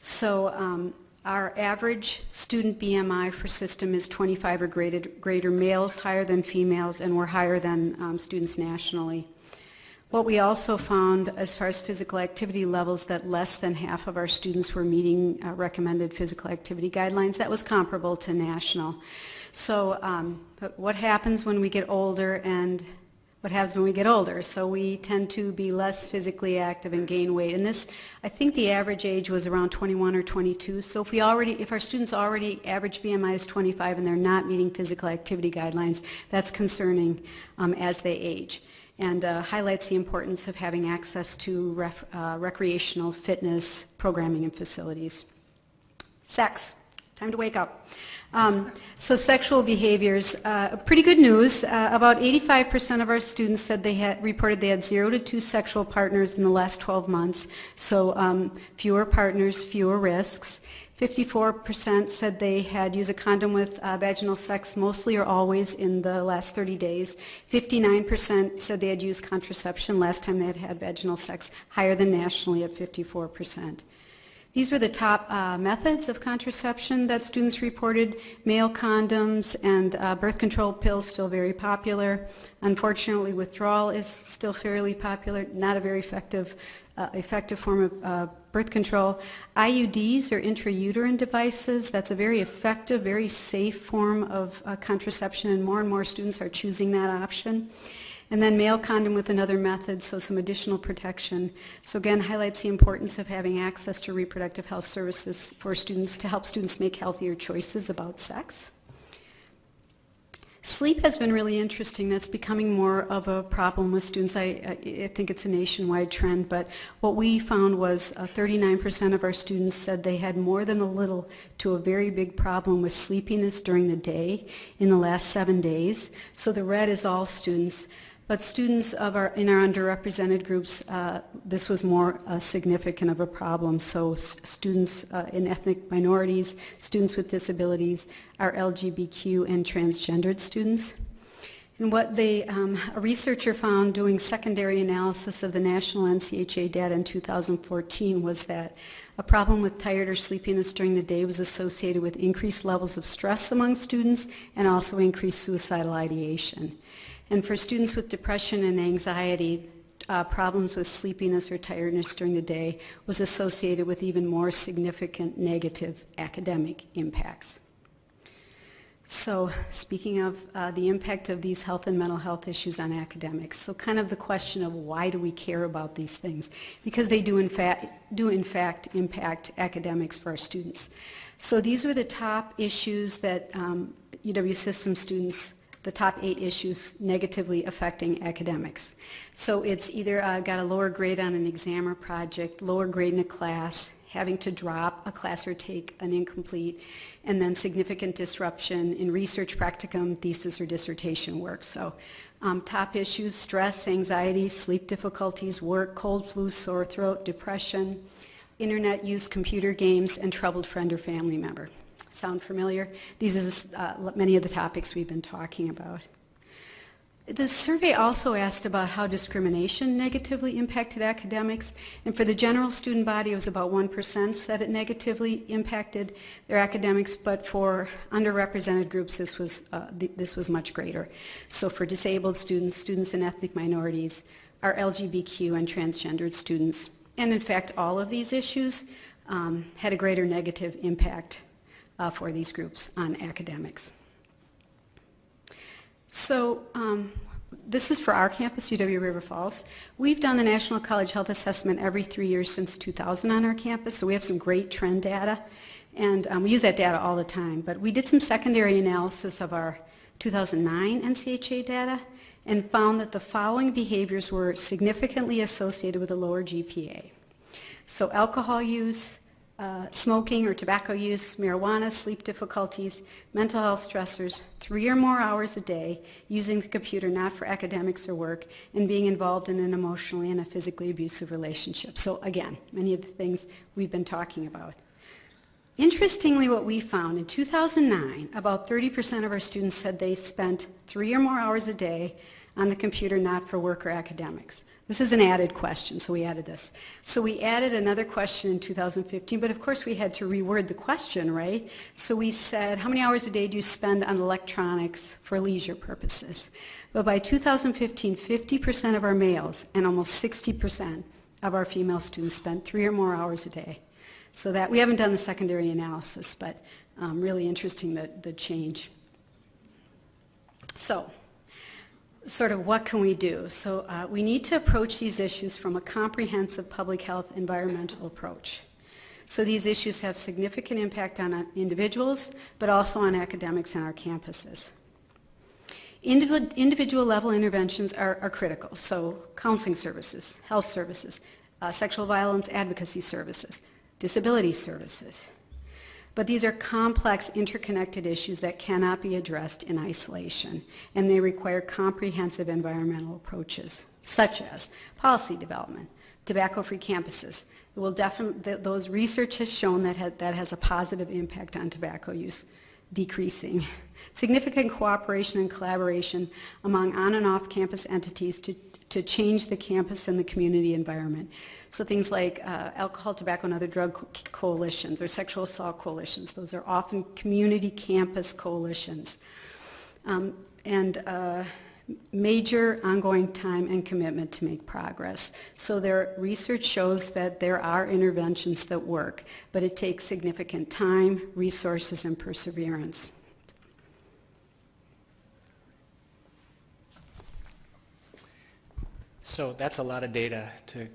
So our average student BMI for system is 25 or greater, males higher than females, and we're higher than students nationally. What we also found as far as physical activity levels, that less than half of our students were meeting recommended physical activity guidelines. That was comparable to national. So but what happens when we get older, and what happens when we get older? So we tend to be less physically active and gain weight. And this, I think the average age was around 21 or 22. So if our students already average BMI is 25 and they're not meeting physical activity guidelines, that's concerning as they age, and highlights the importance of having access to recreational fitness programming and facilities. Sex. Time to wake up. So sexual behaviors, pretty good news. About 85% of our students said reported they had 0 to 2 sexual partners in the last 12 months. So fewer partners, fewer risks. 54% said they had used a condom with vaginal sex mostly or always in the last 30 days. 59% said they had used contraception last time they had had vaginal sex, higher than nationally at 54%. These were the top methods of contraception that students reported. Male condoms and birth control pills still very popular. Unfortunately, withdrawal is still fairly popular, not a very effective form of birth control. IUDs or intrauterine devices, that's a very effective, very safe form of contraception, and more students are choosing that option. And then male condom with another method, so some additional protection. So again, highlights the importance of having access to reproductive health services for students to help students make healthier choices about sex. Sleep has been really interesting. That's becoming more of a problem with students. I think it's a nationwide trend, but what we found was 39% of our students said they had more than a little to a very big problem with sleepiness during the day in the last 7 days. So the red is all students. But students in our underrepresented groups, this was more significant of a problem. So students in ethnic minorities, students with disabilities, our LGBTQ and transgendered students. And what a researcher found doing secondary analysis of the national NCHA data in 2014 was that a problem with tired or sleepiness during the day was associated with increased levels of stress among students and also increased suicidal ideation. And for students with depression and anxiety, problems with sleepiness or tiredness during the day was associated with even more significant negative academic impacts. So speaking of the impact of these health and mental health issues on academics, so kind of the question of why do we care about these things? Because they do in fact impact academics for our students. So these were the top issues that UW system students, the top 8 issues negatively affecting academics. So it's either got a lower grade on an exam or project, lower grade in a class, having to drop a class or take an incomplete, and then significant disruption in research, practicum, thesis, or dissertation work. So top issues: stress, anxiety, sleep difficulties, work, cold, flu, sore throat, depression, internet use, computer games, and troubled friend or family member. Sound familiar? These are many of the topics we've been talking about. The survey also asked about how discrimination negatively impacted academics, and for the general student body, it was about 1% said it negatively impacted their academics, but for underrepresented groups, this was much greater. So for disabled students, students in ethnic minorities, our LGBTQ and transgendered students, and in fact, all of these issues had a greater negative impact for these groups on academics. So this is for our campus, UW River Falls. We've done the National College Health Assessment every 3 years since 2000 on our campus, so we have some great trend data, and we use that data all the time. But we did some secondary analysis of our 2009 NCHA data and found that the following behaviors were significantly associated with a lower GPA. So alcohol use, smoking or tobacco use, marijuana, sleep difficulties, mental health stressors, 3 or more hours a day, using the computer not for academics or work, and being involved in an emotionally and a physically abusive relationship. So again, many of the things we've been talking about. Interestingly, what we found in 2009, about 30% of our students said they spent 3 or more hours a day on the computer not for work or academics. This is an added question, so we added this. So we added another question in 2015, but of course we had to reword the question, right? So we said, how many hours a day do you spend on electronics for leisure purposes? But by 2015, 50% of our males and almost 60% of our female students spent 3 or more hours a day. So that, we haven't done the secondary analysis, but really interesting the change. So, sort of what can we do? So we need to approach these issues from a comprehensive public health environmental approach. So these issues have significant impact on individuals, but also on academics and our campuses. Individual level interventions are critical. So counseling services, health services, sexual violence advocacy services, disability services. But these are complex, interconnected issues that cannot be addressed in isolation, and they require comprehensive environmental approaches, such as policy development, tobacco-free campuses. It will those research has shown that that has a positive impact on tobacco use decreasing. Significant cooperation and collaboration among on and off campus entities to change the campus and the community environment. So things like alcohol, tobacco, and other drug coalitions or sexual assault coalitions, those are often community campus coalitions. Major ongoing time and commitment to make progress. So their research shows that there are interventions that work, but it takes significant time, resources, and perseverance. So that's a lot of data to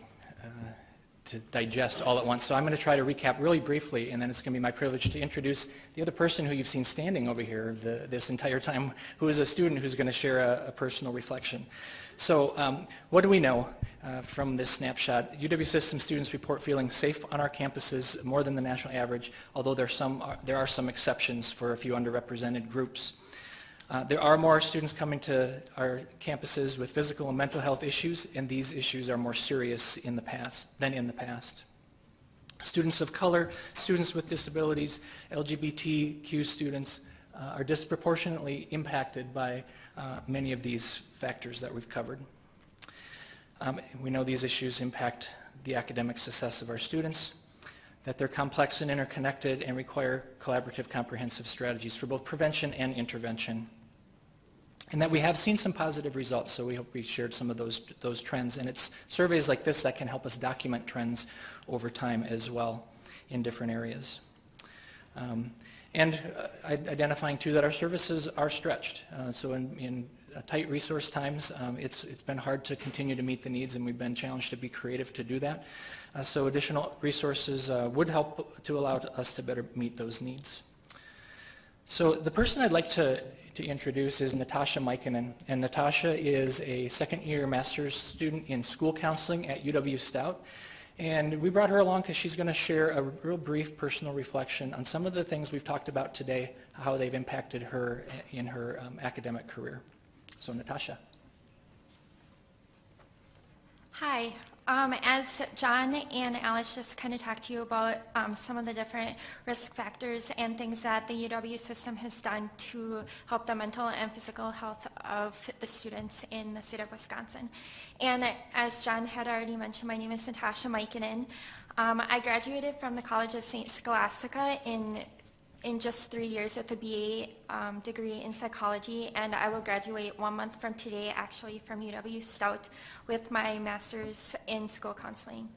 digest all at once. So I'm going to try to recap really briefly, and then it's going to be my privilege to introduce the other person who you've seen standing over here this entire time, who is a student who's going to share a personal reflection. So what do we know from this snapshot? UW System students report feeling safe on our campuses more than the national average, although there are some exceptions for a few underrepresented groups. There are more students coming to our campuses with physical and mental health issues, and these issues are more serious than in the past. Students of color, students with disabilities, LGBTQ students are disproportionately impacted by many of these factors that we've covered. We know these issues impact the academic success of our students, that they're complex and interconnected and require collaborative, comprehensive strategies for both prevention and intervention. And that we have seen some positive results, so we hope we shared some of those trends. And it's surveys like this that can help us document trends over time as well in different areas. Identifying too that our services are stretched. So in tight resource times, it's been hard to continue to meet the needs, and we've been challenged to be creative to do that. So additional resources would help to allow us to better meet those needs. So the person I'd like to introduce is Natasha Mikinen, and Natasha is a second-year master's student in school counseling at UW Stout, and we brought her along because she's going to share a real brief personal reflection on some of the things we've talked about today, how they've impacted her in her academic career. So Natasha. Hi. As John and Alice just kind of talked to you about some of the different risk factors and things that the UW system has done to help the mental and physical health of the students in the state of Wisconsin. And as John had already mentioned, my name is Natasha Mikinen. I graduated from the College of St. Scholastica in just 3 years with a BA degree in psychology, and I will graduate 1 month from today actually from UW Stout with my master's in school counseling.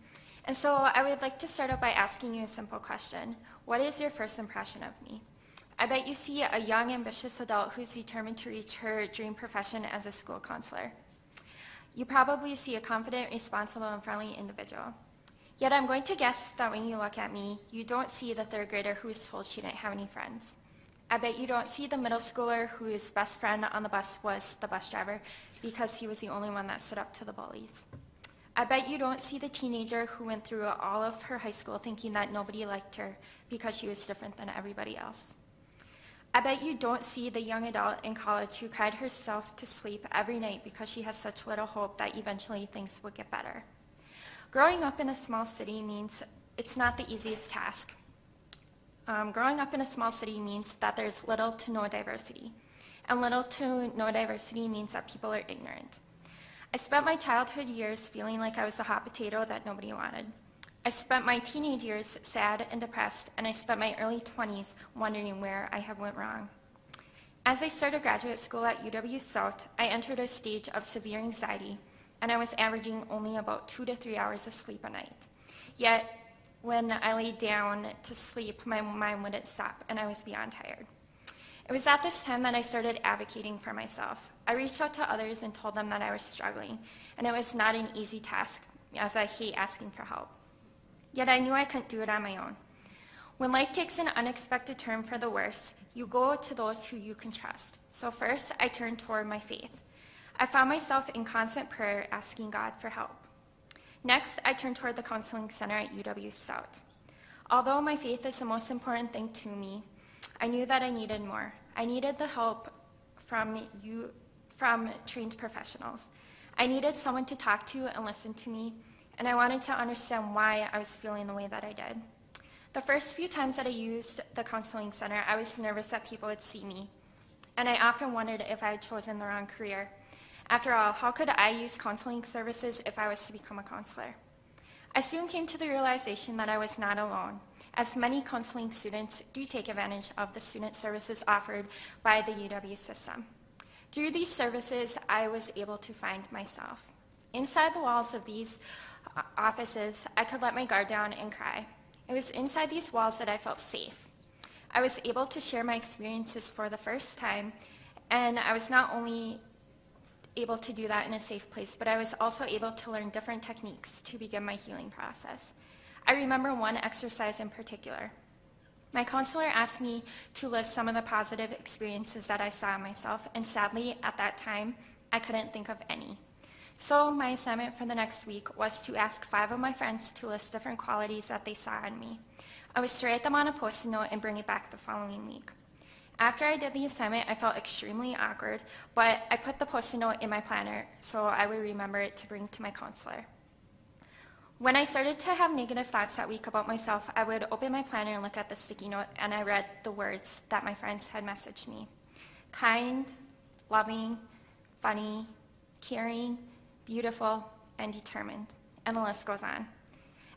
And so I would like to start out by asking you a simple question. What is your first impression of me? I bet you see a young, ambitious adult who's determined to reach her dream profession as a school counselor. You probably see a confident, responsible, and friendly individual. Yet I'm going to guess that when you look at me, you don't see the third grader who was told she didn't have any friends. I bet you don't see the middle schooler whose best friend on the bus was the bus driver because he was the only one that stood up to the bullies. I bet you don't see the teenager who went through all of her high school thinking that nobody liked her because she was different than everybody else. I bet you don't see the young adult in college who cried herself to sleep every night because she has such little hope that eventually things would get better. Growing up in a small city means it's not the easiest task. Growing up in a small city means that there's little to no diversity. And little to no diversity means that people are ignorant. I spent my childhood years feeling like I was a hot potato that nobody wanted. I spent my teenage years sad and depressed, and I spent my early 20s wondering where I had went wrong. As I started graduate school at UW South, I entered a stage of severe anxiety, and I was averaging only about 2 to 3 hours of sleep a night. Yet, when I laid down to sleep, my mind wouldn't stop, and I was beyond tired. It was at this time that I started advocating for myself. I reached out to others and told them that I was struggling, and it was not an easy task, as I hate asking for help. Yet I knew I couldn't do it on my own. When life takes an unexpected turn for the worse, you go to those who you can trust. So first, I turned toward my faith. I found myself in constant prayer asking God for help. Next, I turned toward the counseling center at UW Stout. Although my faith is the most important thing to me, I knew that I needed more. I needed the help from trained professionals. I needed someone to talk to and listen to me, and I wanted to understand why I was feeling the way that I did. The first few times that I used the counseling center, I was nervous that people would see me, and I often wondered if I had chosen the wrong career. After all, how could I use counseling services if I was to become a counselor? I soon came to the realization that I was not alone, as many counseling students do take advantage of the student services offered by the UW system. Through these services, I was able to find myself. Inside the walls of these offices, I could let my guard down and cry. It was inside these walls that I felt safe. I was able to share my experiences for the first time, and I was not only able to do that in a safe place, but I was also able to learn different techniques to begin my healing process. I remember one exercise in particular. My counselor asked me to list some of the positive experiences that I saw in myself, and sadly, at that time, I couldn't think of any. So my assignment for the next week was to ask 5 of my friends to list different qualities that they saw in me. I was to write them on a Post-it note and bring it back the following week. After I did the assignment, I felt extremely awkward, but I put the Post-it note in my planner so I would remember it to bring to my counselor. When I started to have negative thoughts that week about myself, I would open my planner and look at the sticky note, and I read the words that my friends had messaged me. Kind, loving, funny, caring, beautiful, and determined, and the list goes on.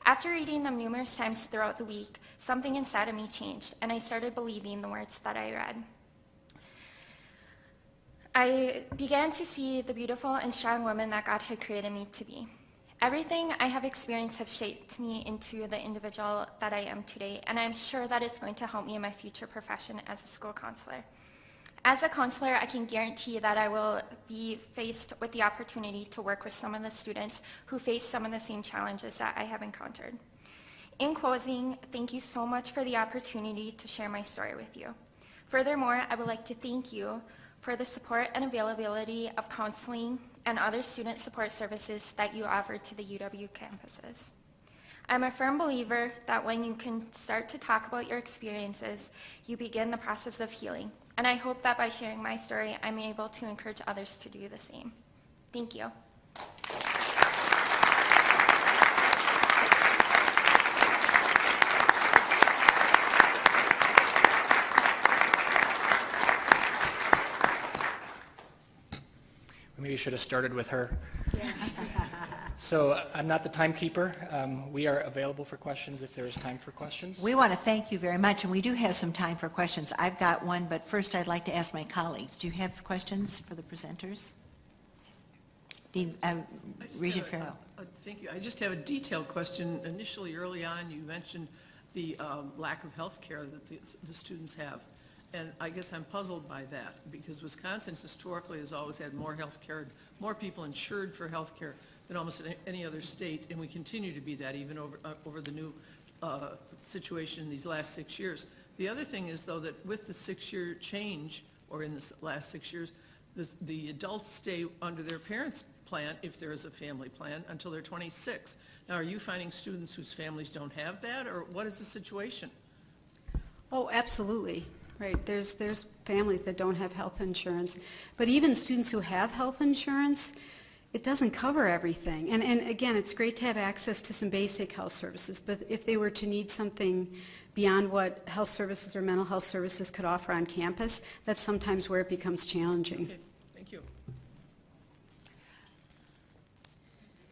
After reading them numerous times throughout the week, something inside of me changed, and I started believing the words that I read. I began to see the beautiful and strong woman that God had created me to be. Everything I have experienced has shaped me into the individual that I am today, and I'm sure that it's going to help me in my future profession as a school counselor. As a counselor, I can guarantee that I will be faced with the opportunity to work with some of the students who face some of the same challenges that I have encountered. In closing, thank you so much for the opportunity to share my story with you. Furthermore, I would like to thank you for the support and availability of counseling and other student support services that you offer to the UW campuses. I'm a firm believer that when you can start to talk about your experiences, you begin the process of healing. And I hope that by sharing my story, I'm able to encourage others to do the same. Thank you. Maybe you should have started with her. So I'm not the timekeeper. We are available for questions if there is time for questions. We want to thank you very much, and we do have some time for questions. I've got one, but first I'd like to ask my colleagues. Do you have questions for the presenters? Regent Farrell. Thank you. I just have a detailed question. Initially, early on, you mentioned the lack of health care that the students have. And I guess I'm puzzled by that, because Wisconsin historically has always had more health care, more people insured for health care than almost any other state, and we continue to be that even over the new situation in these last 6 years. The other thing is, though, that with the 6-year change, or in the last 6 years, the adults stay under their parents' plan, if there is a family plan, until they're 26. Now, are you finding students whose families don't have that, or what is the situation? Oh, absolutely. Right, there's families that don't have health insurance, but even students who have health insurance, it doesn't cover everything. And again, it's great to have access to some basic health services, but if they were to need something beyond what health services or mental health services could offer on campus, that's sometimes where it becomes challenging. Okay, thank you.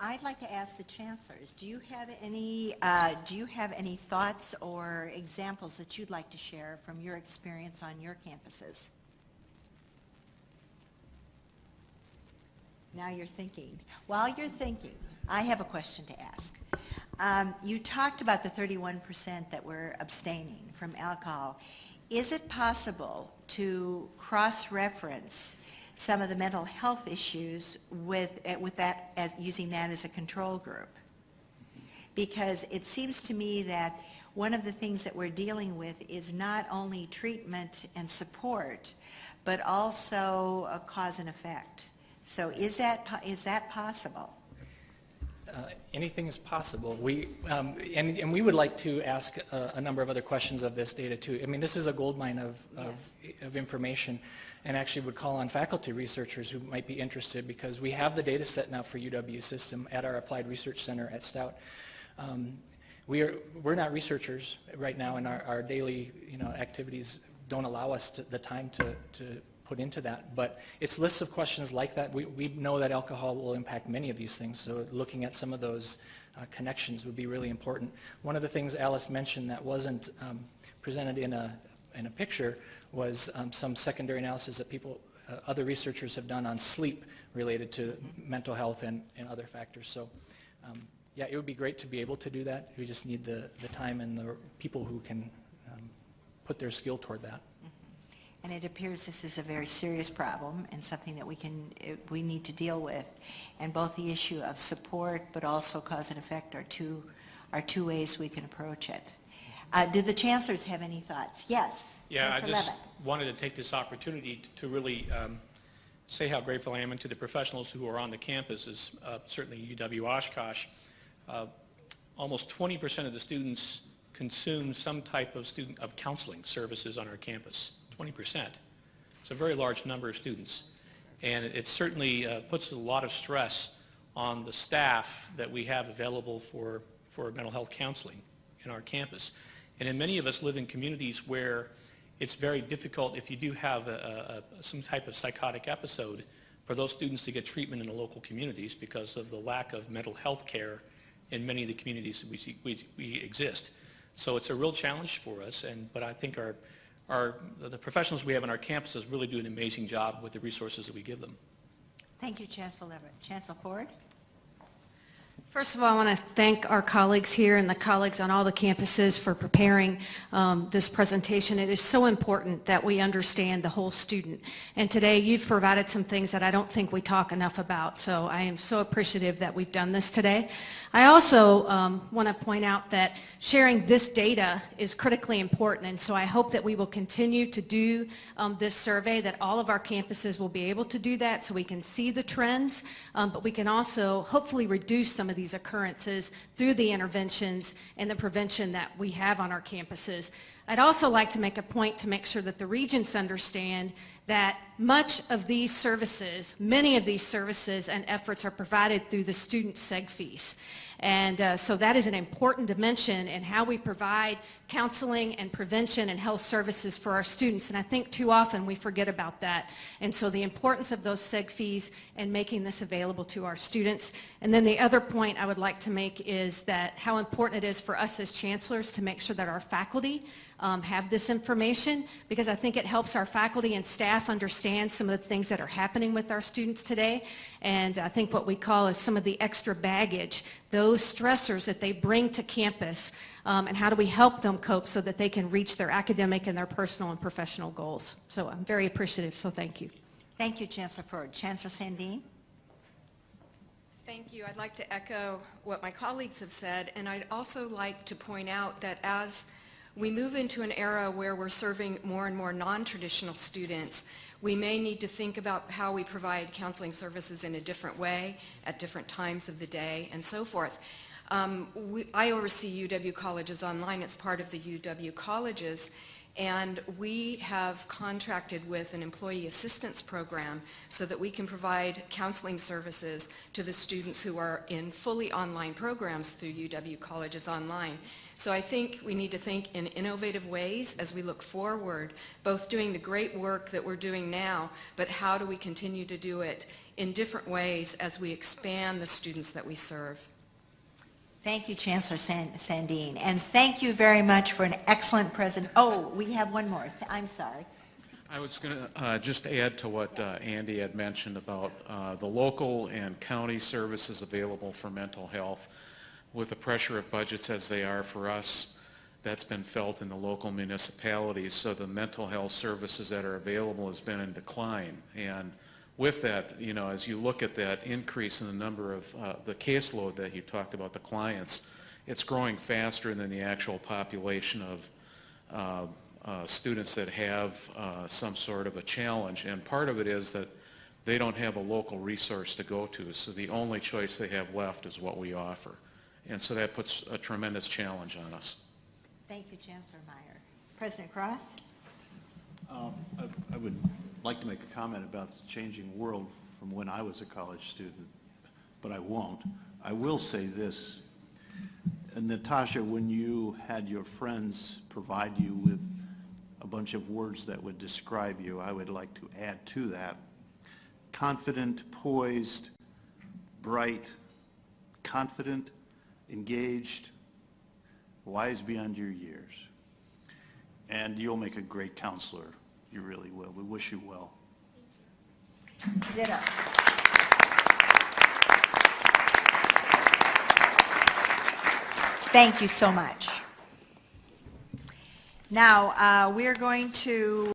I'd like to ask the chancellors, do you have any thoughts or examples that you'd like to share from your experience on your campuses? Now you're thinking. While you're thinking, I have a question to ask. You talked about the 31% that were abstaining from alcohol. Is it possible to cross-reference some of the mental health issues with that, as using that as a control group? Because it seems to me that one of the things that we're dealing with is not only treatment and support, but also a cause and effect. So is that possible? anything is possible. And we would like to ask a number of other questions of this data too. I mean, this is a goldmine of information, and actually would call on faculty researchers who might be interested, because we have the data set now for UW system at our Applied Research Center at Stout. We're not researchers right now, and our daily activities don't allow us the time to put into that, but it's lists of questions like that. We know that alcohol will impact many of these things, so looking at some of those connections would be really important. One of the things Alice mentioned that wasn't presented in a picture was some secondary analysis that other researchers have done on sleep related to mental health and other factors. So yeah, it would be great to be able to do that. We just need the time and the people who can put their skill toward that. And it appears this is a very serious problem and something that we need to deal with. And both the issue of support but also cause and effect are two ways we can approach it. Did the chancellors have any thoughts? Yes. Yeah, I Chancellor just Levitt. wanted to take this opportunity to really say how grateful I am to the professionals who are on the campuses, certainly UW Oshkosh. Almost 20% of the students consume some type of counseling services on our campus. 20%. It's a very large number of students. And it certainly puts a lot of stress on the staff that we have available for mental health counseling in our campus. And in many of us live in communities where it's very difficult, if you do have some type of psychotic episode, for those students to get treatment in the local communities because of the lack of mental health care in many of the communities that we exist. So it's a real challenge for us, but I think the professionals we have on our campuses really do an amazing job with the resources that we give them. Thank you, Chancellor Levitt. Chancellor Ford? First of all, I want to thank our colleagues here and the colleagues on all the campuses for preparing this presentation. It is so important that we understand the whole student. And today you've provided some things that I don't think we talk enough about. So I am so appreciative that we've done this today. I also want to point out that sharing this data is critically important. And so I hope that we will continue to do this survey, that all of our campuses will be able to do that so we can see the trends, but we can also hopefully reduce some of these occurrences through the interventions and the prevention that we have on our campuses. I'd also like to make a point to make sure that the Regents understand that much of these services, many of these services and efforts are provided through the student seg fees. And so that is an important dimension in how we provide counseling and prevention and health services for our students. And I think too often we forget about that. And so the importance of those seg fees and making this available to our students. And then the other point I would like to make is that how important it is for us as chancellors to make sure that our faculty have this information, because I think it helps our faculty and staff understand some of the things that are happening with our students today. And I think what we call is some of the extra baggage, those stressors that they bring to campus, and how do we help them cope so that they can reach their academic and their personal and professional goals. So I'm very appreciative, so thank you. Thank you, Chancellor Ford. Chancellor Sandeen? Thank you. I'd like to echo what my colleagues have said, and I'd also like to point out that as we move into an era where we're serving more and more non-traditional students, we may need to think about how we provide counseling services in a different way at different times of the day and so forth. I oversee UW Colleges Online. It's part of the UW Colleges, and we have contracted with an employee assistance program so that we can provide counseling services to the students who are in fully online programs through UW Colleges Online. So I think we need to think in innovative ways as we look forward, both doing the great work that we're doing now, but how do we continue to do it in different ways as we expand the students that we serve. Thank you, Chancellor Sandeen. And thank you very much for an excellent presentation. Oh, we have one more. I'm sorry. I was going to just add to what Andy had mentioned about the local and county services available for mental health. With the pressure of budgets as they are for us, that's been felt in the local municipalities. So the mental health services that are available has been in decline. And with that, as you look at that increase in the number of the caseload that you talked about, the clients, it's growing faster than the actual population of students that have some sort of a challenge. And part of it is that they don't have a local resource to go to, so the only choice they have left is what we offer. And so that puts a tremendous challenge on us. Thank you, Chancellor Meyer. President Cross? I would like to make a comment about the changing world from when I was a college student, but I won't. I will say this. Natasha, when you had your friends provide you with a bunch of words that would describe you, I would like to add to that: confident, poised, bright, confident, engaged, wise beyond your years. And you'll make a great counselor. You really will. We wish you well. Ditto. Thank you so much. Now, we're going to